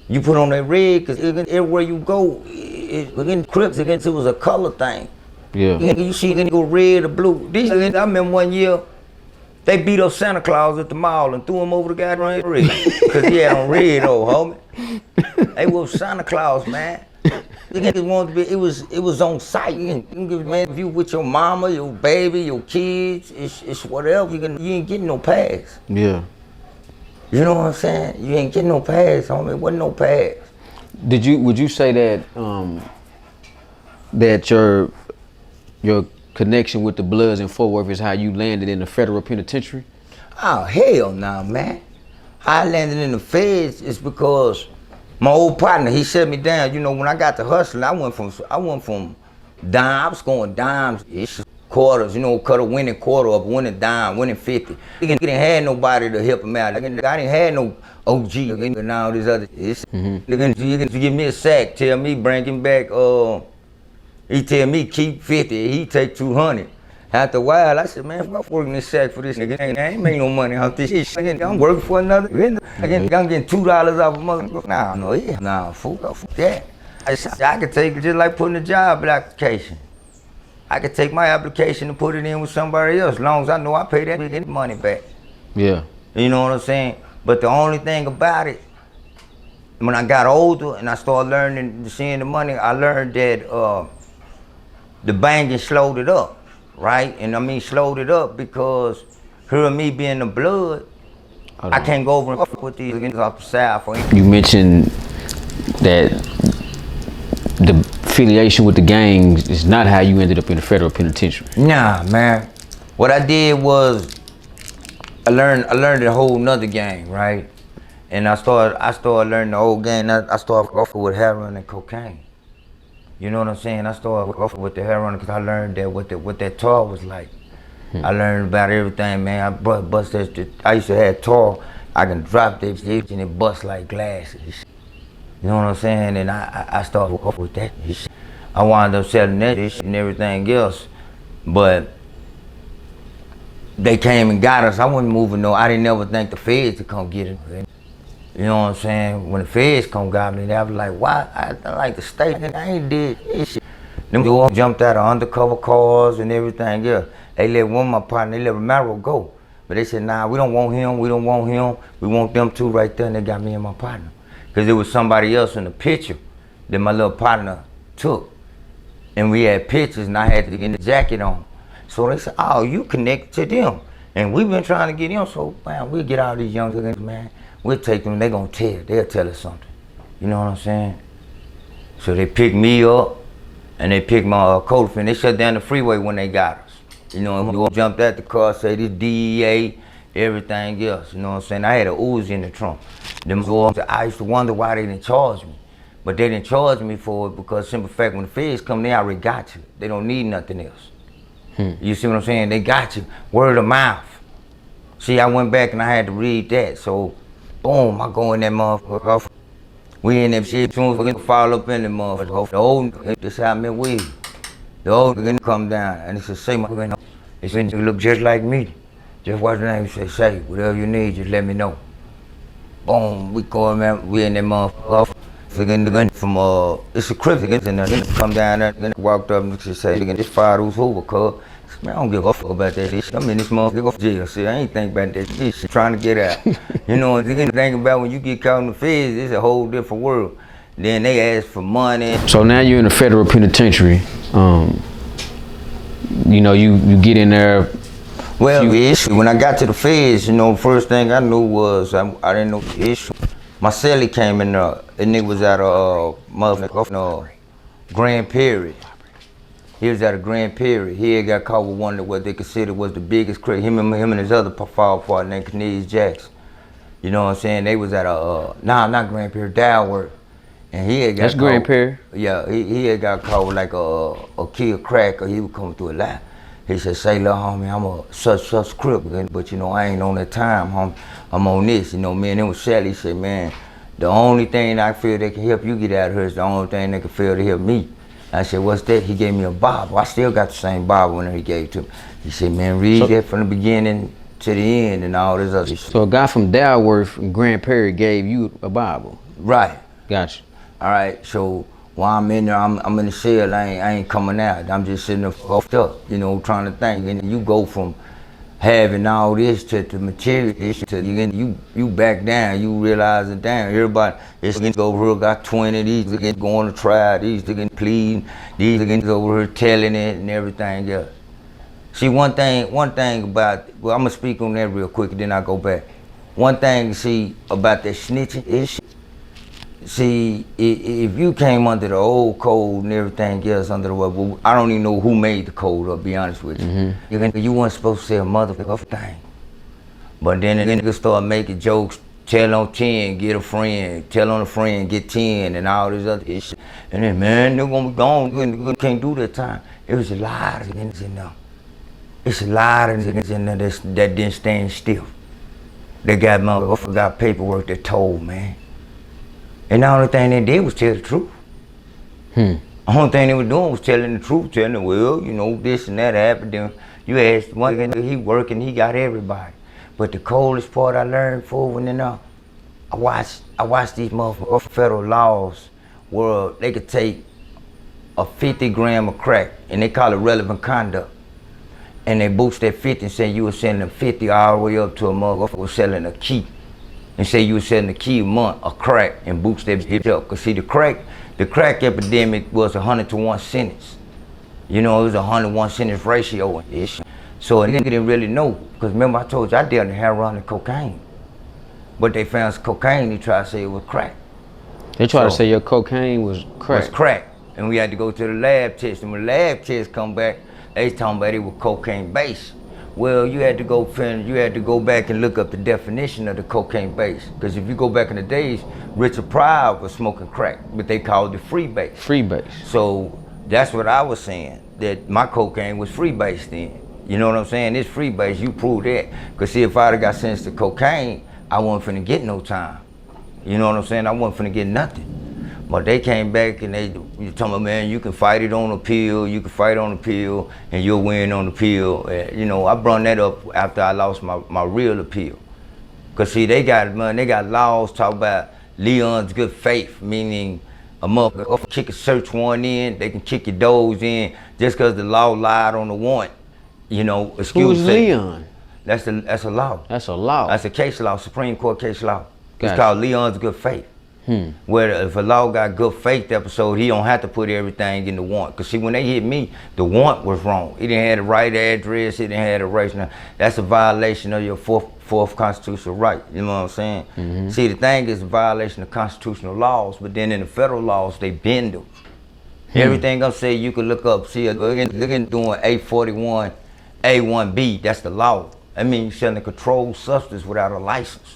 You put on that red, cause everywhere you go, in Crips, it was a color thing. Yeah. You see, you go red or blue. I remember one year, they beat up Santa Claus at the mall and threw him over the goddamn red. Cause he had on red, old homie. They was Santa Claus, man. It was on site. You can give man, if you with your mama, your baby, your kids, it's whatever. You ain't getting no pass. Yeah. You know what I'm saying? You ain't getting no pass, homie. It wasn't no pass. Would you say that that your connection with the Bloods in Fort Worth is how you landed in the federal penitentiary? Oh hell no, man. How I landed in the feds is because my old partner, he shut me down. You know, when I got to hustling, I went from dime, I was going dimes, quarters, you know, cut a winning quarter up, winning dime, winning 50. He didn't have nobody to help him out. I didn't have no OG and all this other shit. You give me a sack, tell me bring him back, he tell me keep 50, he take 200. After a while, I said, man, I'm working this sack for this nigga. I ain't make no money off this shit. I'm working for another. I'm getting $2 off a motherfucker. Nah, fool that. I could take it just like putting a job application. I could take my application and put it in with somebody else, as long as I know I pay that money back. Yeah. You know what I'm saying? But the only thing about it, when I got older and I started learning, seeing the money, I learned that the banking slowed it up. Right? And I mean slowed it up because her and me being the blood, I can't go over and put these niggas off the side for him. You mentioned that the affiliation with the gangs is not how you ended up in the federal penitentiary. Nah, man. What I did was I learned a whole nother game, right? And I started learning the whole game. I started off with heroin and cocaine. You know what I'm saying? I started off with the heroin because I learned that what that tar was like. I learned about everything, man. I used to have tar. I can drop that shit and it bust like glasses. You know what I'm saying? And I started off with that shit. I wound up selling that shit and everything else. But they came and got us. I wasn't moving I didn't ever think the feds would come get it. You know what I'm saying? When the feds come got me, I was like, why? I like the state, I ain't did this shit. Them dudes jumped out of undercover cars and everything else. They let one of my partners, they let Romero go. But they said, nah, we don't want him, we don't want him. We want them two right there, and they got me and my partner. Because there was somebody else in the picture that my little partner took. And we had pictures, and I had to get the jacket on. So they said, oh, you connected to them. And we've been trying to get him, so man, we'll get all these young niggas, man. We'll take them, they'll tell us something. You know what I'm saying? So they picked me up and they picked my co-defendant. They shut down the freeway when they got us. You know, we jumped out the car, say this DEA, everything else. You know what I'm saying? I had a Uzi in the trunk. I used to wonder why they didn't charge me. But they didn't charge me for it because simple fact, when the feds come, they already got you. They don't need nothing else. You see what I'm saying? They got you, word of mouth. See, I went back and I had to read that, so boom, I go in that motherfucker. We in that shit, soon as we fall up in the motherfucker. The old, this how I met we. The old nigga come down and he said, say my name. He said, you look just like me. Just what's the name? He say, whatever you need, just let me know. Boom, we go in there, we in that motherfucker. From it's a cryptic in there. Come down there, then walked up and say, just fire those Hoover cuz. Man, I don't give a fuck about that shit. I'm in this motherfucker jail. See, I ain't think about that shit. Trying to get out. You know, the thing about when you get caught in the feds, it's a whole different world. Then they ask for money. So now you're in the federal penitentiary. You know, you get in there. Well, the issue, when I got to the feds, you know, first thing I knew was I didn't know the issue. My cellie came in there. The nigga was at a motherfucking Grand Prairie. He was at a Grand Prairie. He had got caught with one of what they considered was the biggest criminal. Him and his other fall partner named Cornelius Jackson. You know what I'm saying? They was at not Grand Prairie, Dalworth. And he had got That's Grand Prairie? Yeah, he had got caught with like a kill crack or he was coming through a lie. He said, say, little homie, I'm a such crip, but you know, I ain't on that time, homie. I'm on this, you know, man. It was Shelly. He said, man, the only thing I feel that can help you get out of here is the only thing that can feel to help me. I said, what's that? He gave me a Bible. I still got the same Bible when he gave it to me. He said, man, read that from the beginning to the end and all this other shit. So a guy from Dalworth and Grand Prairie gave you a Bible? Right. Gotcha. All right, so while I'm in there, I'm in the cell, I ain't coming out. I'm just sitting there fucked up, you know, trying to think. And you go from having all this to the material issue to you back down, you realize it down. Everybody, this nigga over here got 20, these niggas going to trial, these niggas pleading, these niggas over here telling it and everything else. See, one thing about, well, I'm gonna speak on that real quick and then I'll go back. One thing, see, about that snitching issue, see, if you came under the old code and everything else under the well, I don't even know who made the code, I'll be honest with you. You weren't supposed to say a motherfucker thing. But then the niggas start making jokes, tell on 10, get a friend, tell on a friend, get 10, and all this other shit. And then, man, they're gonna be gone, can't do that time. It was a lot of niggas in there. It's a lot of niggas in there that didn't stand still. They got paperwork that told, man. And the only thing they did was tell the truth. The only thing they were doing was telling the truth, telling them, well, you know, this and that happened. Then you asked one guy, he working, he got everybody. But the coldest part I learned I watched these motherfuckers federal laws where they could take a 50 gram of crack and they call it relevant conduct. And they boost that 50 and say you were selling 50 all the way up to a motherfucker was selling a key. And say you were selling a key a month, a crack, and boost that bitch up. Cause see the crack epidemic was 100 to 1 sentence. You know, it was a 100-1 sentence ratio and this. So a nigga didn't really know. Cause remember I told you I dealt in heroin and cocaine. But they found cocaine, they tried to say it was crack. They tried to say your cocaine was crack. Was crack. And we had to go to the lab test. And when the lab test come back, they talking about it was cocaine base. Well, you had to go back and look up the definition of the cocaine base. Because if you go back in the days, Richard Pryor was smoking crack, but they called it free base. Free base. So that's what I was saying, that my cocaine was free base then. You know what I'm saying? It's free base, you prove that. Because see, if I'd have got sentenced to cocaine, I wasn't finna get no time. You know what I'm saying? I wasn't finna get nothing. But they came back and you told me, man, you can fight it on appeal, and you'll win on appeal. You know, I brought that up after I lost my real appeal. Cause see, they got laws talk about Leon's good faith, meaning a motherfucker can kick a search warrant in, they can kick your doors in just cause the law lied on the warrant. You know, excuse me. Who's Leon? That's a law. That's a law. That's a case law, Supreme Court case law. Gotcha. It's called Leon's good faith. Where if a law got good faith episode, he don't have to put everything in the warrant. Cause see, when they hit me, the warrant was wrong. He didn't have the right address, he didn't have the right. That's a violation of your fourth constitutional right. You know what I'm saying? See, the thing is a violation of constitutional laws, but then in the federal laws, they bend them. Everything I'm saying, you can look up. See, look at doing 841 A1B. That's the law. I mean, you're selling a controlled substance without a license.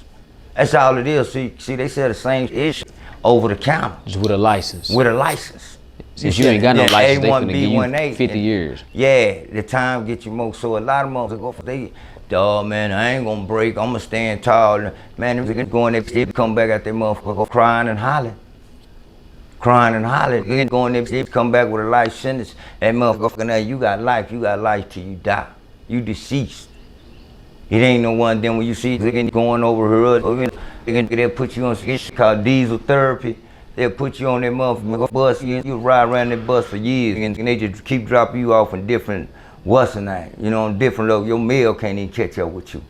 That's all it is. See, they sell the same issue over the counter. Just with a license. With a license. Since you ain't got no license, they finna give you 50 and, years. Yeah, the time get you more. So a lot of motherfuckers, dawg, man, I ain't gonna break. I'm gonna stand tall. Man, they going there, they come back out there, motherfucker, crying and hollering. They going there, they come back with a life sentence. That motherfucker, now you got life till you die. You deceased. It ain't no one. Then when you see they going over here, they'll put you on some shit called diesel therapy. They'll put you on that motherfucking bus. You ride around that bus for years, and they just keep dropping you off in different you know, different level. Your mail can't even catch up with you.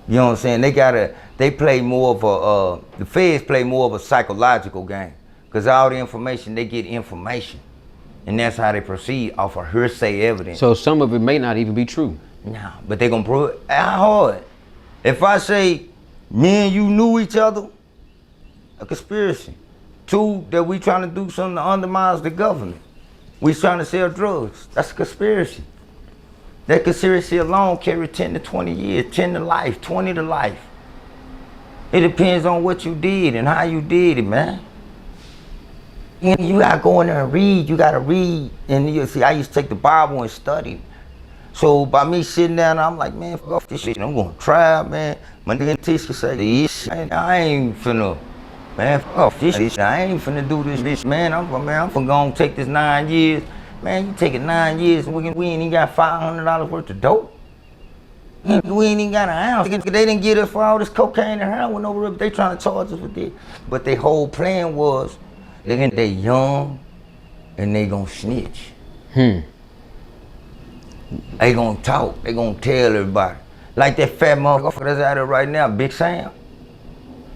You know what I'm saying? They play more of the feds play more of a psychological game, cause all the information they get information, and that's how they proceed off of hearsay evidence. So some of it may not even be true. No, but they gonna prove it. How hard? If I say me and you knew each other, a conspiracy. 2, that we trying to do something to undermine the government. We trying to sell drugs. That's a conspiracy. That conspiracy alone carry 10 to 20 years, 10 to life, 20 to life. It depends on what you did and how you did it, man. You gotta go in there and read. You gotta read. And you see, I used to take the Bible and study. So by me sitting down, I'm like, man, fuck off this shit. I'm gonna try, man. My nigga teacher say, this I ain't finna, man, fuck off this shit. I ain't finna do this bitch, man. I'm finna go take this 9 years. Man, you take it 9 years and we ain't even got $500 worth of dope. We ain't even got an ounce. They didn't get us for all this cocaine and heroin over there, but they trying to charge us with this. But their whole plan was, they young and they gonna snitch. They gonna talk, they gonna tell everybody. Like that fat motherfucker that's out there right now, Big Sam.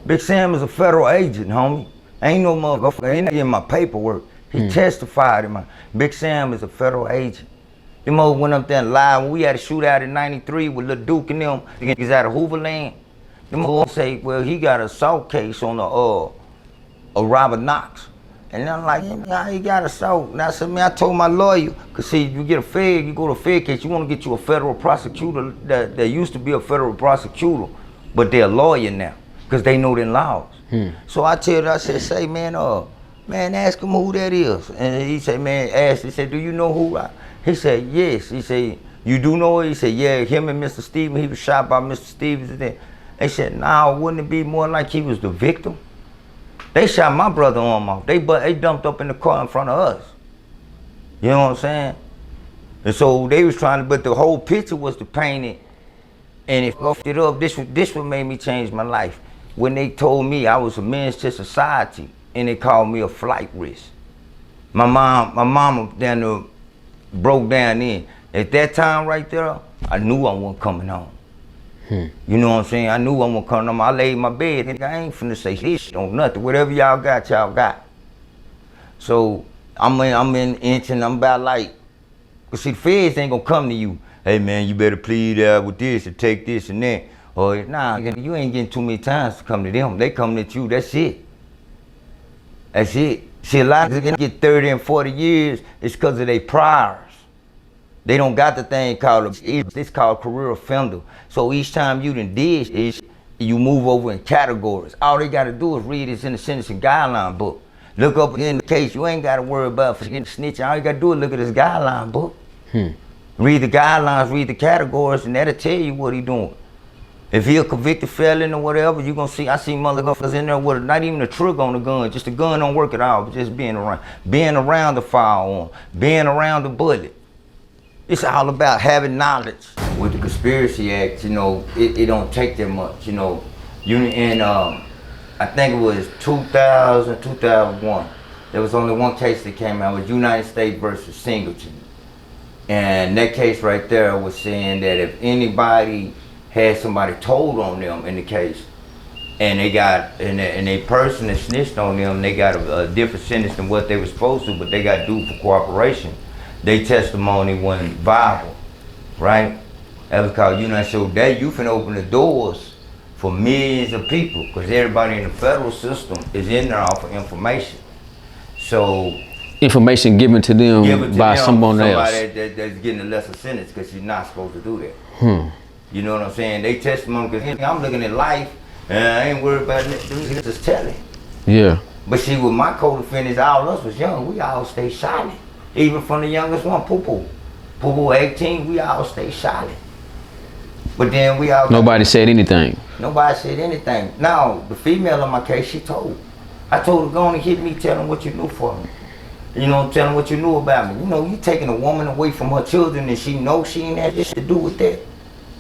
Big Sam is a federal agent, homie. Ain't no motherfucker, ain't in my paperwork. He testified in my, Big Sam is a federal agent. Them old went up there and lied when we had a shootout in '93 with Lil Duke and them. He's out of Hooverland. Them old say, well, he got a assault case on a Robert Knox. And I'm like, yeah, he got assault. And I said, man, I told my lawyer, cause see, you get a fed, you go to a fed case, you wanna get you a federal prosecutor that used to be a federal prosecutor, but they're a lawyer now, cause they know them laws. So I tell her, I said, say, man, ask him who that is. And he said, man, he said, do you know who He said, yes. He said, you do know it? He said, yeah, him and Mr. Stevens, he was shot by Mr. Stevens. And then they said, nah, wouldn't it be more like he was the victim? They shot my brother arm off. They dumped up in the car in front of us. You know what I'm saying? And so they was trying to, but the whole picture was to paint it, and it fucked it up. This what made me change my life. When they told me I was a menace to society, and they called me a flight risk. My mama down there broke down in. At that time right there, I knew I wasn't coming home. You know what I'm saying? I knew I wasn't coming home. I laid in my bed, and I ain't finna say shit on nothing. Whatever y'all got, y'all got. So I'm in inch, and I'm about like, cause see, the feds ain't gonna come to you. Hey man, you better plead with this and take this and that. Or nah, you ain't getting too many times to come to them. They coming at you. That's it. That's it. See, a lot of them get 30 and 40 years. It's because of their priors. They don't got the thing called, it's called career offender. So each time you done did is you move over in categories. All they gotta do is read this in the sentencing guideline book. Look up in the case, you ain't gotta worry about getting snitching. All you gotta do is look at this guideline book. Read the guidelines, read the categories, and that'll tell you what he doing. If he a convicted felon or whatever, you gonna see, I see motherfuckers in there with not even a trigger on the gun, just the gun don't work at all, but just being around the firearm, being around the bullet. It's all about having knowledge. With the Conspiracy Act, you know, it don't take that much, you know. I think it was 2000, 2001. There was only one case that came out, it was United States versus Singleton. And that case right there was saying that if anybody had somebody told on them in the case, and they got, and a person that snitched on them, they got a different sentence than what they were supposed to, but they got due for cooperation. Their testimony wasn't viable, right? That was called United States. So that you finna open the doors for millions of people, because everybody in the federal system is in there off of information. So information given to them by someone else. Somebody that's getting a lesser sentence because you're not supposed to do that. You know what I'm saying? They testimony, because I'm looking at life and I ain't worried about it. Them just telling. Yeah. But see, with my co-defendants, all of us was young. We all stay silent. Even from the youngest one, Poo-Poo. Poo-Poo 18, we all stay silent. But then we all... Nobody said anything. Nobody said anything. Now, the female in my case, she told. I told her, go on and hit me, tell them what you knew for me. You know, tell them what you knew about me. You know, you taking a woman away from her children and she knows she ain't had this to do with that.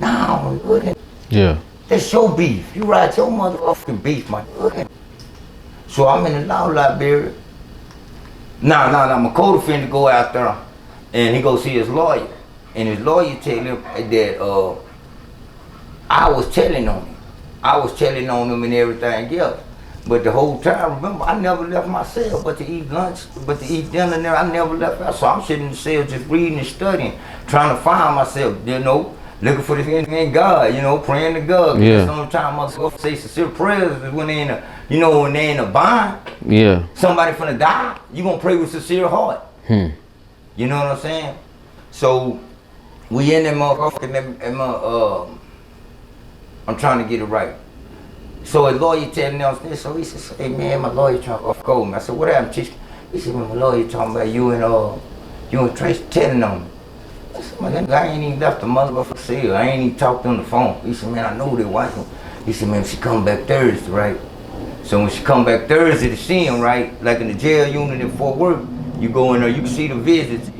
No, it wouldn't. Yeah. That's your beef. You ride your motherfucking beef, my nigga. So I'm in the law library. My co-defendant go out there and he go see his lawyer. And his lawyer tell him that I was telling on him. I was telling on him and everything else. But the whole time, remember, I never left my cell but to eat lunch, but to eat dinner there, I never left out. So I'm sitting in the cell just reading and studying, trying to find myself, you know, looking for this in God, you know, praying to God. Yeah. Sometimes motherfuckers say sincere prayers when they in a, you know, when they in a bind. Yeah. Somebody finna die, you gonna pray with sincere heart. You know what I'm saying? So we in that motherfucker, I'm trying to get it right. So a lawyer telling me this, so he said, hey man, my lawyer trying to off-code me. I said, what happened, Chief? He said, my lawyer talking about you and Tracy telling on me. I said, man, I ain't even left the motherfucker cell. I ain't even talked on the phone. He said, man, I know they watching. He said, man, she come back Thursday, right? So when she come back Thursday to see him, right, like in the jail unit in Fort Worth, you go in there, you can see the visits.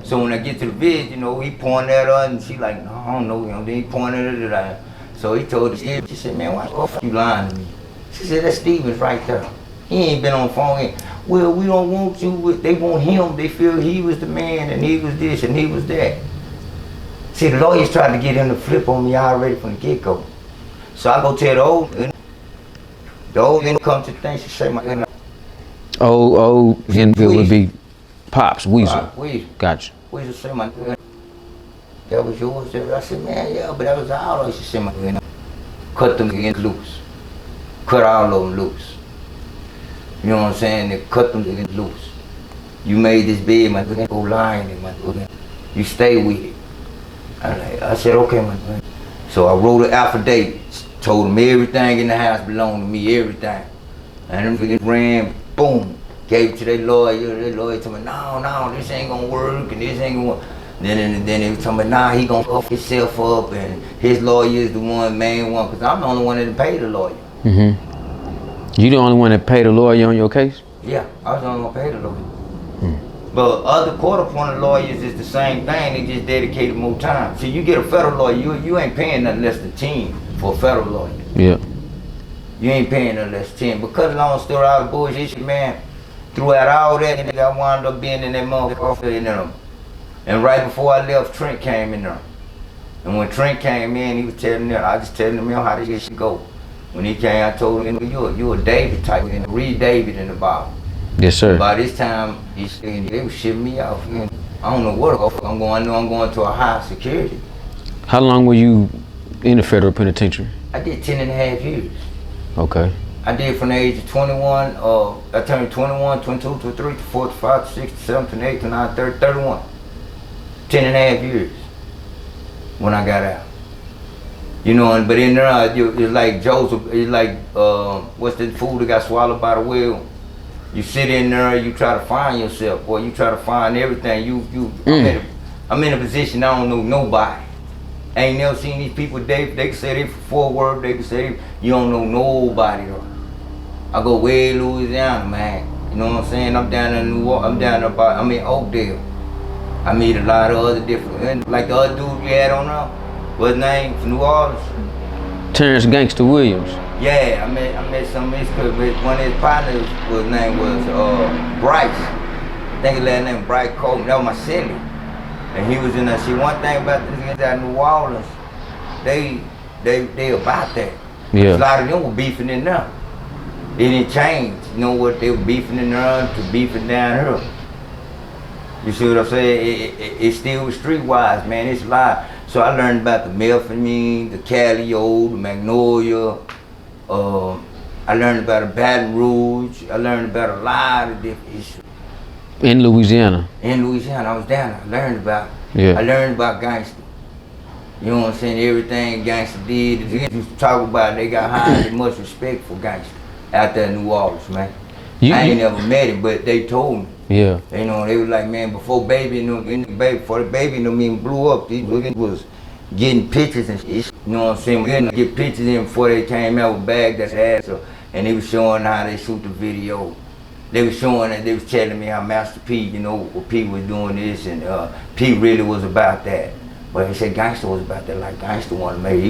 So when I get to the visit, you know, he pointed at her and she like, no, I don't know him. Then he pointed at her. So he told her, she said, man, why the fuck you lying to me? She said, that's Stevens right there. He ain't been on the phone. Well, we don't want you. They want him. They feel he was the man and he was this and he was that. See, the lawyers tried to get him to flip on me already from the get-go. So I go tell the old nigga come to the thing, she say my Old Henville would be Pops, Weasel. Weasel. Gotcha. Weasel say my that was yours. I said, man, yeah, but that was ours. She said, my cut them again loose. Cut all of them loose. You know what I'm saying? They cut them again loose. You made this bed, my dude, go lying in my dude. You stay with it. I said, okay, my dude. So I wrote an affidavit, told them everything in the house belonged to me, everything. And them ran, boom, gave it to their lawyer. Their lawyer told me, no, this ain't gonna work, and this ain't gonna work. Then they was telling me, nah, he gonna fuck himself up, and his lawyer is the main one, because I'm the only one that paid the lawyer. You the only one that paid the lawyer on your case? Yeah, I was the only one that paid the lawyer. But other court-appointed lawyers is the same thing, they just dedicated more time. See, you get a federal lawyer, you ain't paying nothing less than 10 for a federal lawyer. Yeah. You ain't paying nothing less than 10. Because long story out of bullshit, man, throughout all that, and I wound up being in that motherfucker in them. And right before I left, Trent came in there. And when Trent came in, he was telling me, I just telling him how this shit should go. When he came, I told him, you a David type, read David in the Bible. Yes, sir. By this time, they was shipping me out. I don't know where the fuck I'm going. I know I'm going to a high security. How long were you in the federal penitentiary? I did 10 and a half years. Okay. I did from the age of 21, I turned 21, 22, 23, 24, 25, 26, 27, 28, 29, 30, 31. 10 and a half years when I got out. You know, but in there, it's like Joseph, it's like, what's the food that got swallowed by the whale? You sit in there, you try to find yourself, boy, you try to find everything. I'm in a position I don't know nobody. I ain't never seen these people, they can say they forward, they can say you don't know nobody. I go way Louisiana, man. You know what I'm saying? I'm down in New Orleans, I'm down about, I'm in Oakdale. I meet a lot of other different, like the other dude we had on there, what's his name, from New Orleans? Terrence Gangster Williams. Yeah, I met some of his, one of his partners, his name was Bryce. I think his last name was Bryce Coleman, that was my silly. And he was in there. See, one thing about this guys out in New Orleans, they about that. Yeah. A lot of them were beefing in there. It didn't change. You know what, they were beefing in there to beefing down here. You see what I'm saying? It's still streetwise, man. It's live. So I learned about the methamphetamine, the Calio, the Magnolia. I learned about the Baton Rouge. I learned about a lot of different issues. In Louisiana? In Louisiana, I was down there. I learned about it. Yeah. I learned about gangster. You know what I'm saying? Everything gangster did. They used to talk about it. They got highly much respect for gangster out there in New Orleans, man. I ain't never met him, but they told me. Yeah. You know, they was like, man, before the baby even blew up, these niggas was getting pictures and shit. You know what I'm saying? We didn't get pictures in before they came out with bags that's ass up. And they was showing how they shoot the video. They was showing that, they was telling me how Master P, you know, what P was doing this, and P really was about that. But they said Gangsta was about that, like Gangsta wanted to make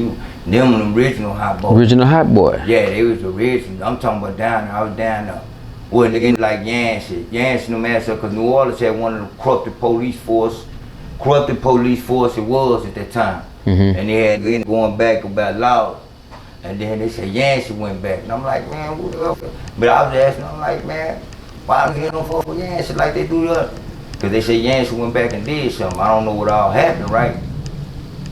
them original hot boys. Original hot boy. Yeah, they was the original. I'm talking about down there, I was down there. Well, nigga like Yancey no matter, because New Orleans had one of the corrupted police force it was at that time. And they had going back about law. And then they said Yancey went back. And I'm like, man, what the fuck? But I was asking, I'm like, man, why don't you no fuck with Yancey like they do that? Because they said Yancey went back and did something. I don't know what all happened, right?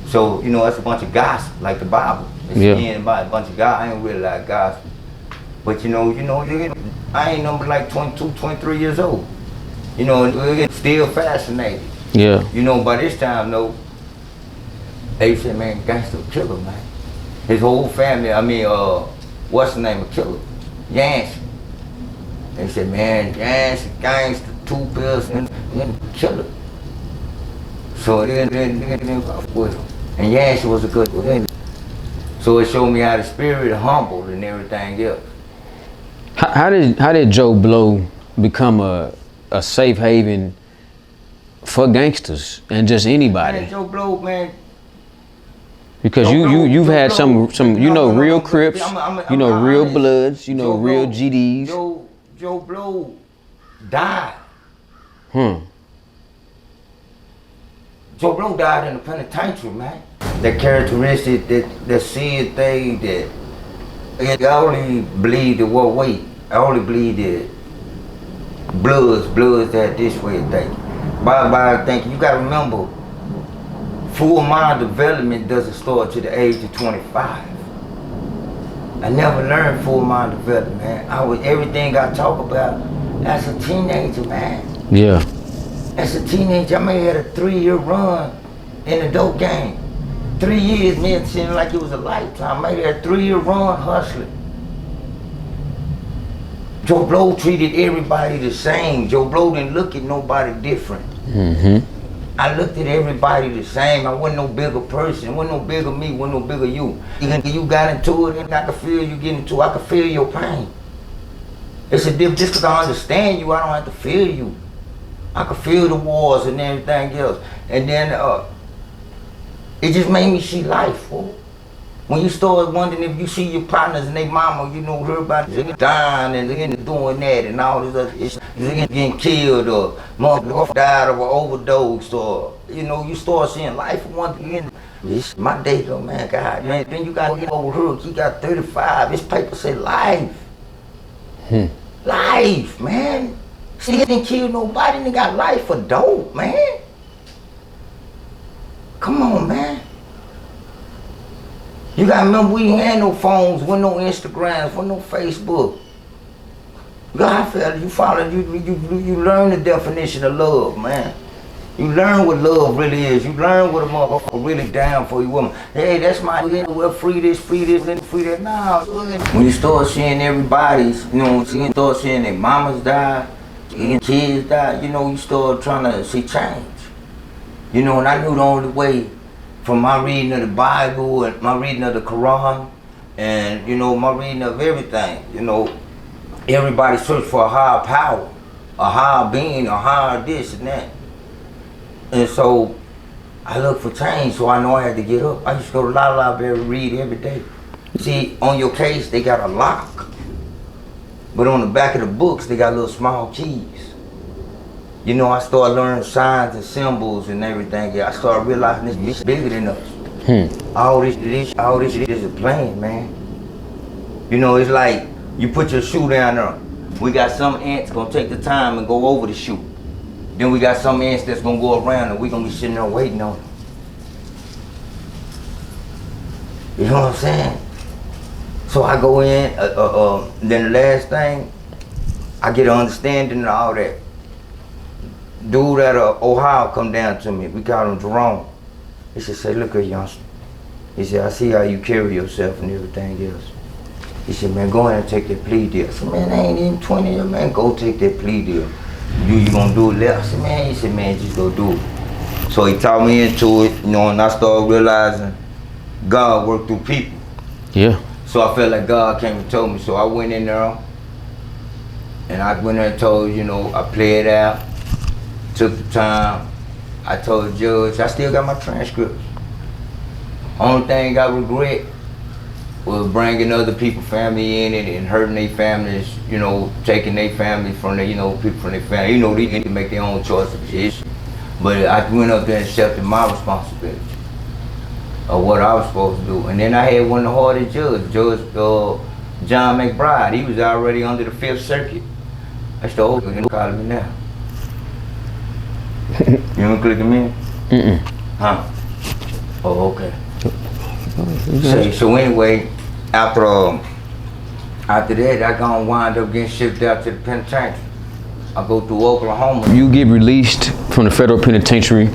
So, you know, that's a bunch of gossip, like the Bible. It's about a bunch of gossip. I ain't really like gossip. But you know, I ain't number like 22, 23 years old. You know, still fascinated. Yeah. You know, by this time though, they said, man, Gangsta killer, man. His whole family, what's the name of killer? Yancey. They said, man, Yancey, Gangsta, 2 pills, and killer. So then with him. And Yash was a good one. So it showed me how the spirit humbled and everything else. How did Joe Blo become a safe haven for gangsters and just anybody? Man, Joe Blo, man. Because you've had some real Crips, real Bloods, real GDs. Joe Blo died. Joe Blo died in the penitentiary, man. That characteristic, that seeing thing, that I only believe that what weight. I only believe that Bloods that this way of thinking. By thinking, you gotta remember, full mind development doesn't start to the age of 25. I never learned full mind development, man. Everything I talk about as a teenager, man. Yeah. As a teenager, I may have had a 3-year run in the dope game. 3 years, man, it seemed like it was a lifetime. Maybe a 3-year run hustling. Joe Blo treated everybody the same. Joe Blo didn't look at nobody different. I looked at everybody the same. I wasn't no bigger person. Wasn't no bigger me, wasn't no bigger you. You got into it and I could feel you getting into it. I could feel your pain. It's a difference. Just because I understand you, I don't have to feel you. I could feel the wars and everything else. And then it just made me see life, fool. When you start wondering if you see your partners and they mama, hear about it dying and they're doing that and all this other shit, they're getting killed or mother died of an overdose or, you start seeing life one again. This my day though, man, God, man. Then you got to get overhooked. You got 35. This paper say life. Life, man. See, they didn't kill nobody. They got life for dope, man. Come on, man. You gotta remember, we ain't had no phones, with no Instagrams, with no Facebook. God, you learn the definition of love, man. You learn what love really is. You learn what a motherfucker really down for you woman. Hey, that's my, well, free this, free that. Nah, when you start seeing everybody's, you start seeing their mamas die, and kids die, you start trying to see change. And I knew the only way from my reading of the Bible and my reading of the Quran and, my reading of everything, everybody search for a higher power, a higher being, a higher this and that. And so I looked for change, so I know I had to get up. I used to go to the library, read every day. See, on your case, they got a lock. But on the back of the books, they got little small keys. I started learning signs and symbols and everything. I started realizing this bitch bigger than us. All this is a plan, man. It's like you put your shoe down there. We got some ants gonna take the time and go over the shoe. Then we got some ants that's gonna go around and we gonna be sitting there waiting on them. You know what I'm saying? So I go in, then the last thing, I get an understanding of all that. Dude at Ohio come down to me. We call him Jerome. He said, say, look here, youngster. He said, I see how you carry yourself and everything else. He said, man, go ahead and take that plea deal. I said, man, I ain't even 20 years, man. Go take that plea deal. You gonna do it left? I said, man. He said, man, just go do it. So he taught me into it, and I started realizing God worked through people. Yeah. So I felt like God came and told me. So I went in there, and I went there and told, I played out. Took the time. I told the judge, I still got my transcripts. Only thing I regret was bringing other people's family in it and hurting their families, taking their family from their, people from their family. They get to make their own choice of issue. But I went up there and accepted my responsibility of what I was supposed to do. And then I had one of the hardest judges, Judge John McBride. He was already under the 5th Circuit. That's the old one calling me now. You don't click him in? Huh? Oh, okay. So anyway, after that, I gonna wind up getting shipped out to the penitentiary. I go through Oklahoma. You get released from the federal penitentiary.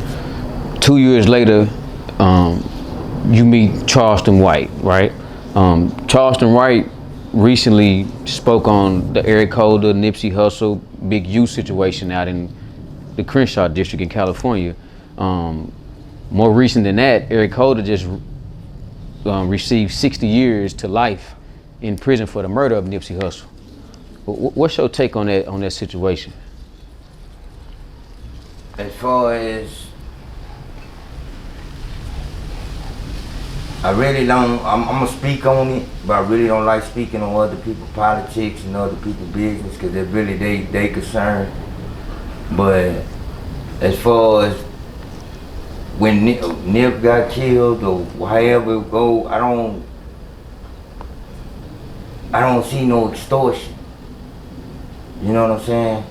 2 years later, you meet Charleston White, right? Charleston White recently spoke on the Eric Holder, Nipsey Hussle, Big U situation out in the Crenshaw district in California. More recent than that, Eric Holder just received 60 years to life in prison for the murder of Nipsey Hussle. What's your take on that situation? As far as, I really don't, I'm gonna speak on it, but I really don't like speaking on other people's politics and other people's business, because they're really they concerned. But as far as when Nip got killed or however it go, I don't see no extortion. You know what I'm saying?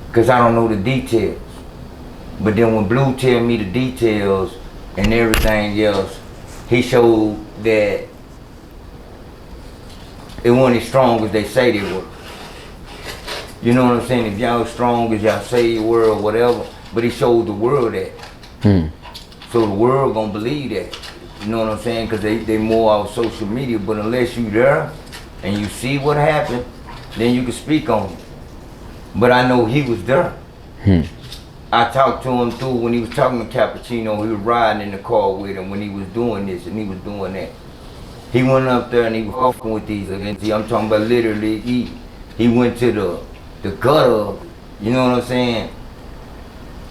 Because I don't know the details. But then when Blue tell me the details and everything else, he showed that it wasn't as strong as they say they were. You know what I'm saying? If y'all as strong as y'all say you were or whatever, but he showed the world that. So the world gonna believe that. You know what I'm saying? Because they more on social media, but unless you there and you see what happened, then you can speak on it. But I know he was there. I talked to him through when he was talking to Cappuccino. He was riding in the car with him when he was doing this and he was doing that. He went up there and he was fucking with these. I'm talking about literally, he went to the gutter. You know what I'm saying?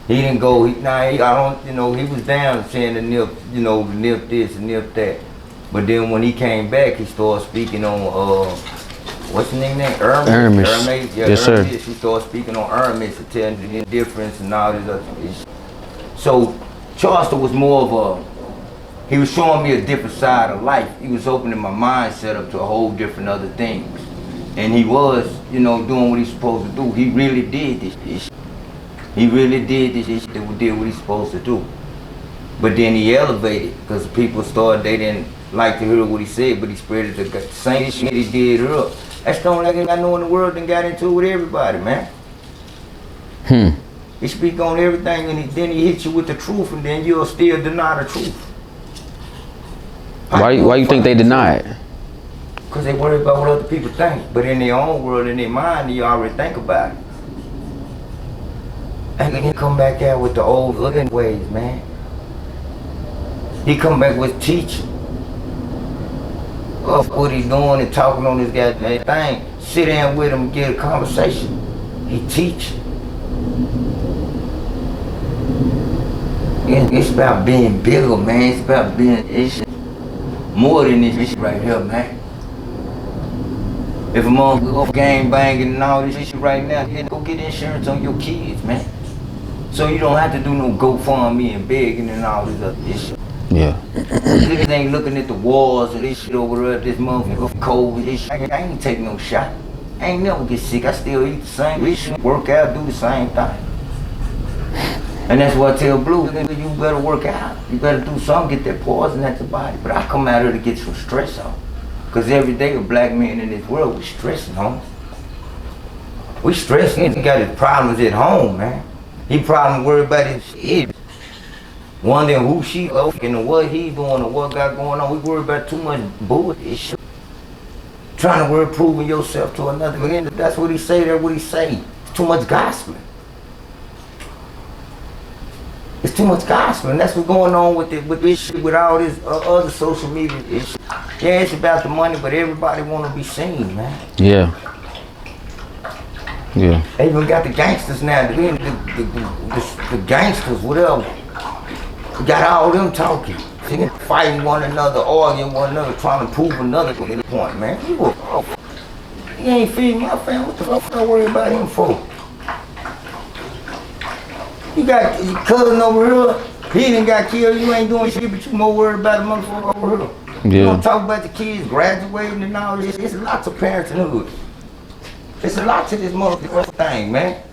He didn't go. He was down saying the Nip, the Nip this and Nip that. But then when he came back, he started speaking on what's the name? Hermes. Yeah, yes, sir. He started speaking on Hermes and telling the difference and all this other shit. So Charleston was more of he was showing me a different side of life. He was opening my mindset up to a whole different other things. And he was, doing what he's supposed to do. He really did this shit. He really did this shit, did what he's supposed to do. But then he elevated, because people they didn't like to hear what he said, but he spread it the same shit he did here. That's the only thing I know in the world and got into it with everybody, man. He speak on everything and then he hit you with the truth and then you'll still deny the truth. Why you think they deny it? Because they worry about what other people think. But in their own world, in their mind, you already think about it. And then he come back out with the old looking ways, man. He come back with teaching of what he's doing and talking on this goddamn thing. Sit down with him and get a conversation. He teach. It's about being bigger, man. It's about being more than this shit right here, man. If a motherfucker go gang banging and all this shit right now, then go get insurance on your kids, man. So you don't have to do no GoFundMe and begging and all this other shit. Yeah. Niggas ain't looking at the walls and this shit over there, this motherfucker COVID, this shit. I ain't taking no shot. I ain't never get sick. I still eat the same shit, work out, do the same thing. And that's what I tell Blue, you better work out. You better do something, get that poison at your body. But I come out here to get some stress off. Because every day a black man in this world, we stressing, homie. We stressing. He got his problems at home, man. He probably worried about his shit. Wondering who she fucking and what he doing or what got going on. We worry about too much bullshit. Trying to worry proving yourself to another. That's what he say, that's what he say. It's too much gospel. It's too much gospel, and that's what's going on with this shit, with all this other social media shit. Yeah, it's about the money, but everybody want to be seen, man. Yeah. Yeah. They even got the gangsters now, the gangsters, whatever. We got all them talking, fighting one another, arguing one another, trying to prove another point, man. He ain't feeding my family. What the fuck I worry about him for? You got your cousin over here, he done got killed, you ain't doing shit, but you more worried about the motherfucker over here. Yeah. You don't talk about the kids graduating and all this. There's lots of parents in the hood. There's a lot to this motherfucking thing, man.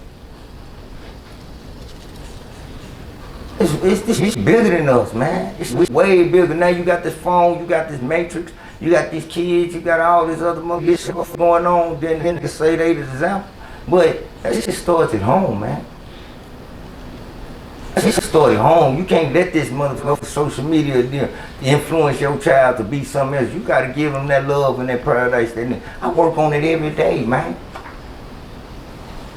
It's bigger than us, man. It's way bigger. Now you got this phone, you got this matrix, you got these kids, you got all this other motherfucking shit going on, then they can say they the example. But that shit starts at home, man. That shit starts at home. You can't let this motherfucker social media influence your child to be something else. You gotta give them that love and that paradise. I work on it every day, man.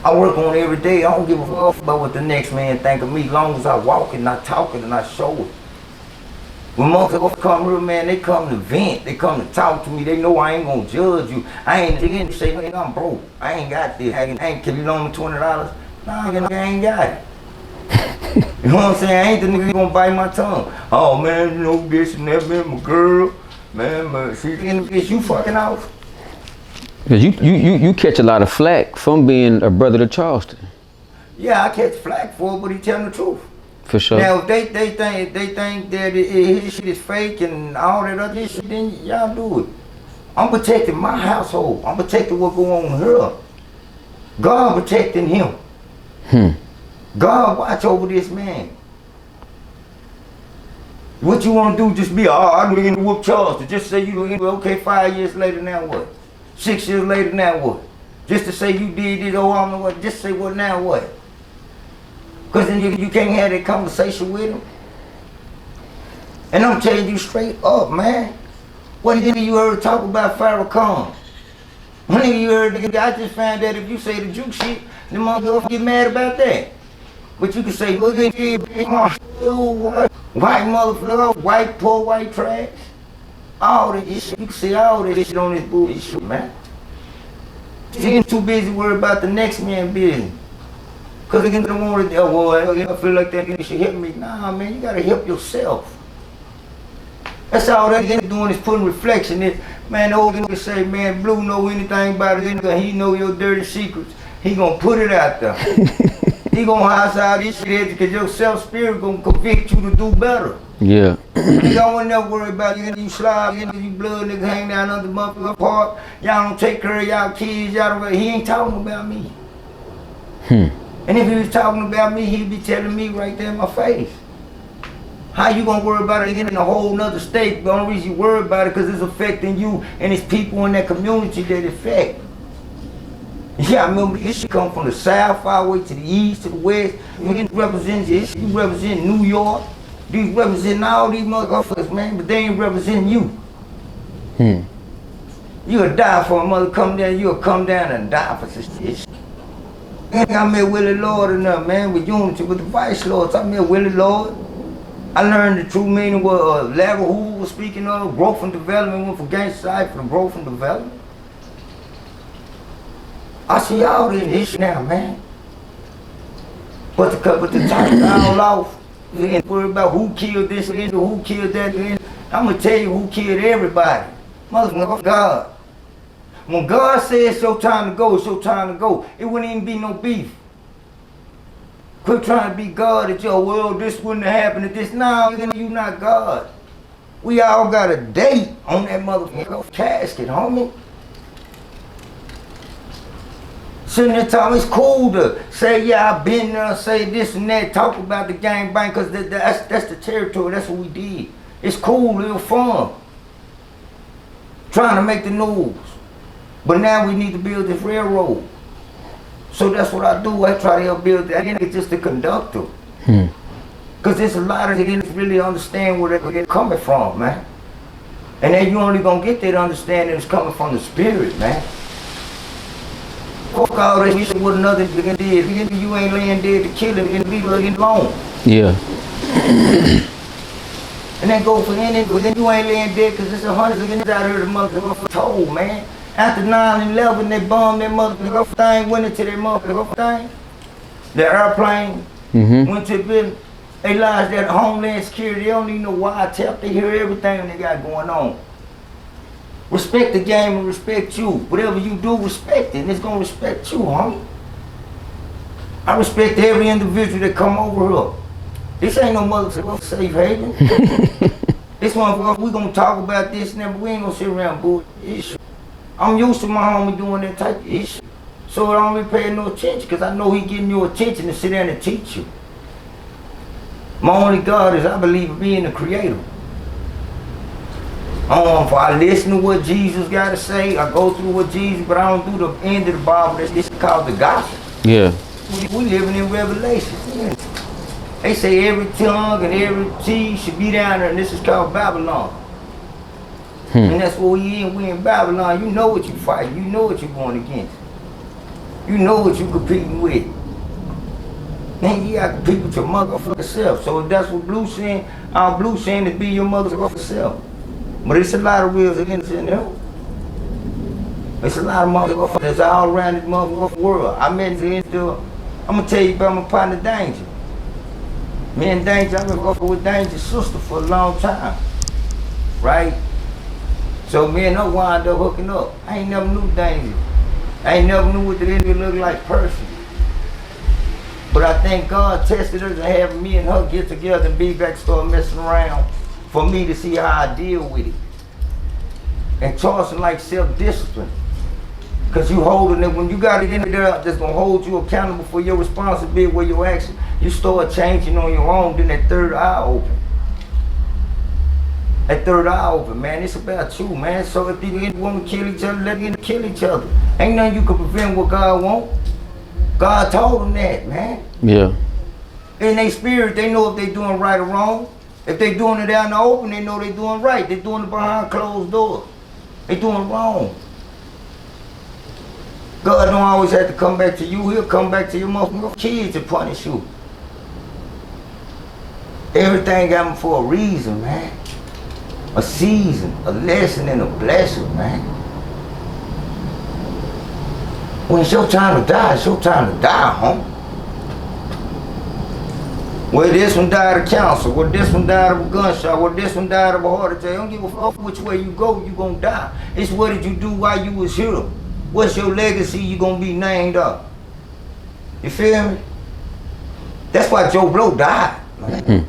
I work on it every day. I don't give a fuck about what the next man think of me, long as I walk it and I talk it and I show it. When motherfuckers come here, man, they come to vent, they come to talk to me, they know I ain't gonna judge you. I ain't gonna say, man, I'm broke. I ain't got this. I ain't, can you loan me $20? Nah, I ain't got it. You know what I'm saying? I ain't the nigga gonna bite my tongue. Oh man, you know this and that, man, my girl. Man, she is you fucking off. Cause you catch a lot of flack from being a brother to Charleston. Yeah, I catch flack for it, but he telling the truth. For sure. Now, if they think that his shit is fake and all that other shit, then y'all do it. I'm protecting my household. I'm protecting what go on here. God protecting him. God watch over this man. What you want to do? Just be, I'm going to whoop Charleston. Just say you okay. 5 years later, now what? 6 years later, now what? Just to say you did it, I don't know what. Just say what now what? Because then you can't have that conversation with him. And I'm telling you straight up, man. What nigga you heard talk about Farrakhan? What nigga you heard? I just found that if you say the juke shit, the motherfuckers get mad about that. But you can say, look at this white motherfucker, white poor white trash. All this shit. You can see all this shit on this bullshit, man. You getting too busy worried about the next man business. Cause they don't want to, I feel like that nigga should help me. Nah, man, you gotta help yourself. That's all that nigga doing is putting reflection in. Man, the old nigga say, man, Blue know anything about it, he know your dirty secrets. He gonna put it out there. He gonna house all this shit because your self-spirit gonna convict you to do better. Yeah. You don't never worry about you slob, you blood nigga hang down under the motherfucker park. Y'all don't take care of y'all kids, y'all don't, he ain't talking about me. And if he was talking about me, he'd be telling me right there in my face. How you gonna worry about it in a whole nother state? The only reason you worry about it because it's affecting you and it's people in that community that affect. Yeah, I remember this shit come from the south all the way to the east, to the west. You represent this, you represent New York. You represent all these motherfuckers, man, but they ain't representing you. You'll die for a mother come down, you'll come down and die for this shit. I met Willie Lord enough, man, with unity, with the vice lords. I met Willie Lord. I learned the true meaning of what Larry Hoover was speaking of, growth and development, went from gangster side for the growth and development. I see all this now, man. But the time all off, we ain't worried about who killed this and who killed that. I'm gonna tell you who killed everybody. Motherfucker, God. When God says it's your time to go, it's your time to go. It wouldn't even be no beef. Quit trying to be God at your world. This wouldn't have happened at this. No, you not God. We all got a date on that motherfucker casket, homie. Sitting there talking, it's cool to say, yeah, I've been there, say this and that, talk about the gang bang, because that's the territory, that's what we did. It's cool, it was fun. Trying to make the news. But now we need to build this railroad. So that's what I do. I try to help build that. It's just the conductor. Because there's a lot of it didn't really understand where they're coming from, man. And then you only gonna get that understanding it's coming from the spirit, man. Fuck all that shit what another nigga did. You ain't laying dead to kill him, you can leave it alone. Yeah. And then go for any, but then you ain't laying dead because there's 100 of niggas out here the motherfucker told, man. After 9/11, they bombed that motherfucker thing, went into that motherfucker thing. The airplane went to the building. They lodged that Homeland Security. They don't even know why I tell. They hear everything they got going on. Respect the game and respect you. Whatever you do, respect it. And it's gonna respect you, homie. I respect every individual that come over here. This ain't no motherfucker safe haven. This motherfucker, we gonna talk about this and that, but we ain't gonna sit around bullshit. I'm used to my homie doing that type of issue. So I don't really pay no attention because I know he getting your attention to sit down and teach you. My only God is I believe in being the creator. If I listen to what Jesus got to say, I go through what Jesus, but I don't do the end of the Bible. This is called the gospel. Yeah. We living in Revelation. They say every tongue and every seed should be down there, and this is called Babylon. And that's what we in Babylon. You know what you fight. You know what you're going against. You know what you competing with. Man, you gotta compete with your motherfucking self. So if that's what Blue saying, our Blue saying is be your motherfucking self. But it's a lot of real in there. It's a lot of motherfuckers that's all around this motherfucking world. I met I'm gonna tell you about my partner Danger. Me and Danger, I've been fucking with Danger's sister for a long time. Right? So me and her wound up hooking up. I ain't never knew Danger. I ain't never knew what the nigga looked like personally. But I thank God tested us and having me and her get together and be back start messing around for me to see how I deal with it. And Charleston like self-discipline. Cause you holding it, when you got it in there that's gonna hold you accountable for your responsibility, where your action, you start changing on your own, then that third eye open. That third eye open, man, it's about you, man. So if you want to kill each other, let them kill each other. Ain't nothing you can prevent what God want. God told them that, man. Yeah. In their spirit, they know if they doing right or wrong. If they doing it out in the open, they know they doing right. They doing it behind closed doors. They doing wrong. God don't always have to come back to you. He'll come back to your motherfucking kids to punish you. Everything got for a reason, man. A season, a lesson, and a blessing, man. When it's your time to die, it's your time to die, homie. Well, this one died of cancer. Well, this one died of a gunshot. Well, this one died of a heart attack. Don't give a fuck which way you go, you gonna die. It's what did you do while you was here? What's your legacy you gonna be named up? You feel me? That's why Joe Blo died, man.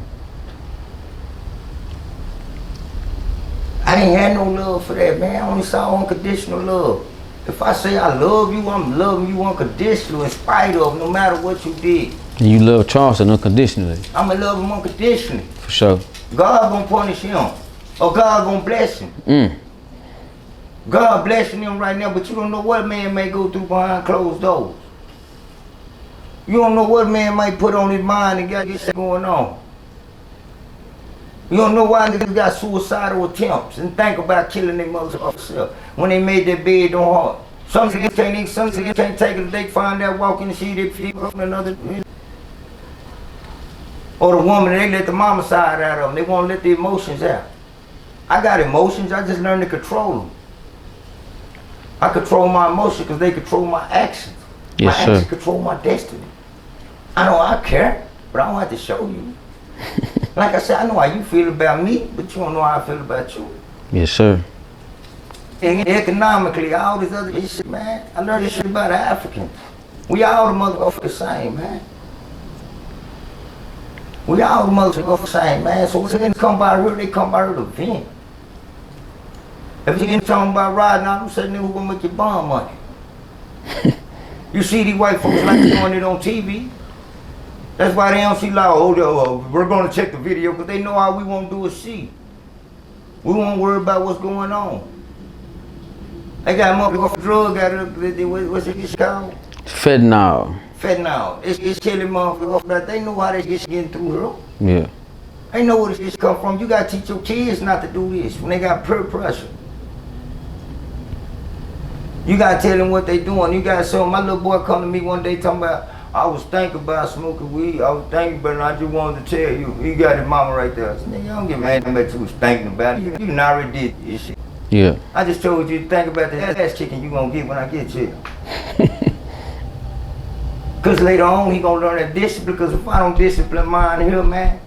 I ain't had no love for that, man. I only saw unconditional love. If I say I love you, I'm loving you unconditionally in spite of, no matter what you did. And you love Charleston unconditionally. I'ma love him unconditionally. For sure. God gonna punish him, or God gonna bless him. God blessing him right now, but you don't know what man may go through behind closed doors. You don't know what man might put on his mind and got this shit going on. You don't know why niggas got suicidal attempts and think about killing their motherfucking self when they made their bed on hard. Some niggas can't eat, some niggas can't take it, they find out walking and see their feet up another. Or the woman, they let the mama side out of them. They won't let the emotions out. I got emotions, I just learned to control them. I control my emotions because they control my actions. Yes, my sir. actions control my destiny. I know I care, but I don't have to show you. Like I said, I know how you feel about me, but you don't know how I feel about you. Yes, sir. And economically, all this other shit, man. I learned this shit about Africans. We all the motherfuckers the same, man. We all the motherfuckers the same, man. So when they come by here, they come by here to vent. If you ain't talking about riding out, I'm saying who gonna make your bond money. You see these white folks like doing it on TV. That's why they don't see like, oh, we're gonna check the video, because they know all we won't do is see. We won't worry about what's going on. They got motherfucking drug out of what's it called? Fentanyl. Fentanyl. It's killing motherfuckers, but they know how they get getting through here. Yeah. They know where this come from. You gotta teach your kids not to do this when they got peer pressure. You gotta tell them what they doing. You gotta show them. My little boy come to me one day talking about, I was thinking about smoking weed. I was thinking about it, and I just wanted to tell you. He got his mama right there. I said, nigga, don't get mad about you was thinking about it. You already did this shit. Yeah. I just told you to think about the ass kicking you gonna get when I get you. Cause later on he gonna learn that discipline, because if I don't discipline mine here, man,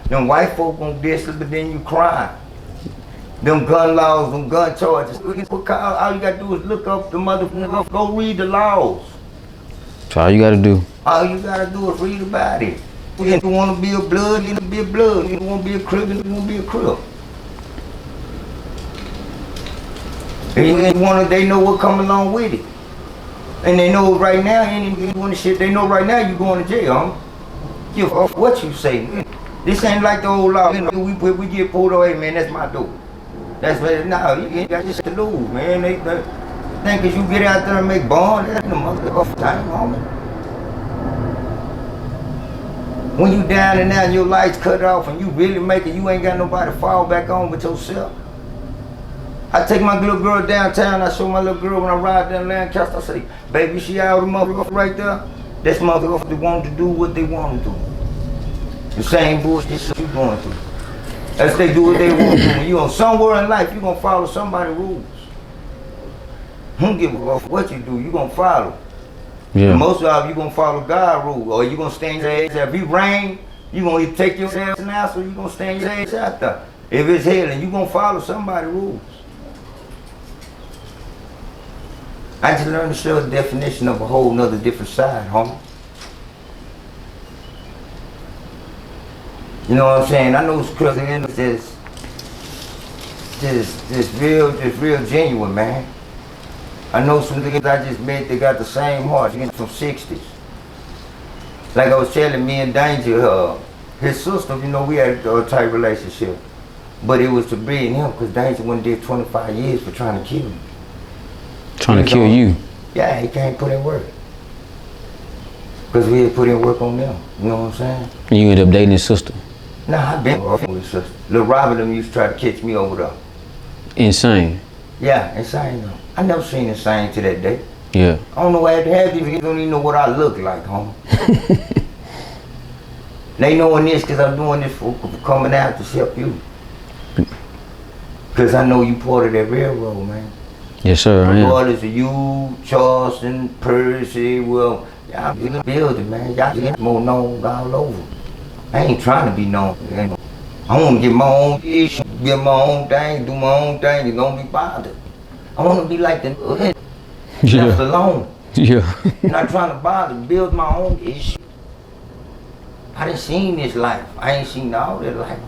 them white folk gonna discipline, but then you crying. Them gun laws, them gun charges. All you gotta do is look up the motherfucker, go read the laws. That's all you gotta do. All you gotta do is read about it. If you wanna be a blood, you be a blood. If you wanna be a crib, you wanna be a crib. They know what come along with it. And they know right now, they know right now you going to jail, huh? Give off what you say. This ain't like the old law. We get pulled away, man, that's my door. That's what, no, you ain't got this to lose, man. They think as you get out there and make bond, that's the motherfucker time, homie. When you down and out, your lights cut off and you really make it, you ain't got nobody to fall back on but yourself. I take my little girl downtown, I show my little girl when I ride down Lancaster, I say, baby, you see all the motherfuckers right there? That's motherfuckers that want to do what they want to do. The same bullshit you going through. As they do what they want to do. When you on somewhere in life, you gonna follow somebody's rules. Don't give a fuck what you do, you gonna follow. Yeah. And most of you gonna follow God's rule, or you gonna stand your ass. If it rain, you gonna either take your ass now, so you gonna stand your ass out there. If it's hailing, you gonna follow somebody's rules. I just learned to show the definition of a whole nother different side, homie. You know what I'm saying? I know it's crazy, just real genuine, man. I know some niggas I just met, they got the same heart, from 60s. Like I was telling me and Danger, his sister, you know, we had a tight relationship. But it was to bring him, because Danger one did 25 years for trying to kill him. Trying to kill you? Yeah, he can't put in work. Because we had put in work on them, you know what I'm saying? And you ended up dating his sister? Nah, I've been with his sister. Lil Robert them used to try to catch me over there. Insane? Yeah, insane though. I never seen insane to that day. Yeah. I don't know why half these niggas don't even know what I look like, homie. They knowing this because I'm doing this for coming out to help you. Because I know you part of that railroad, man. Yes, sir, I am. Regardless of you, Charleston, Percy, well, y'all in the building, man. Y'all get more known all over. I ain't trying to be known. I want to get my own issue, get my own thing, do my own thing, and don't be bothered. I want to be like the left alone. Yeah. Not trying to bother, build my own issue. I done seen this life. I ain't seen all that life.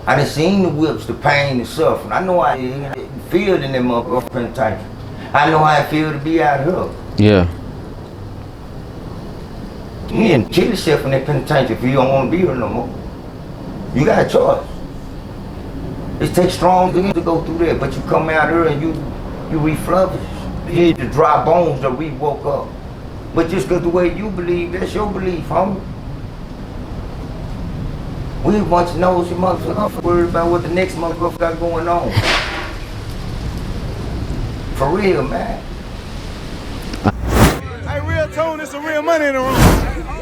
I done seen the whips, the pain, the suffering. I know how it feels in them motherfucking penitentiary. I know how it feels to be out here. Yeah. You didn't kill yourself in that penitentiary if you don't want to be here no more. You got a choice. It takes strong to go through that, but you come out here and you refurbish. You hit the dry bones that we woke up. But just because the way you believe, that's your belief, homie. We a bunch of nosy motherfuckers worried about what the next motherfucker got going on. For real, man. Hey, real tone, it's some real money in the room.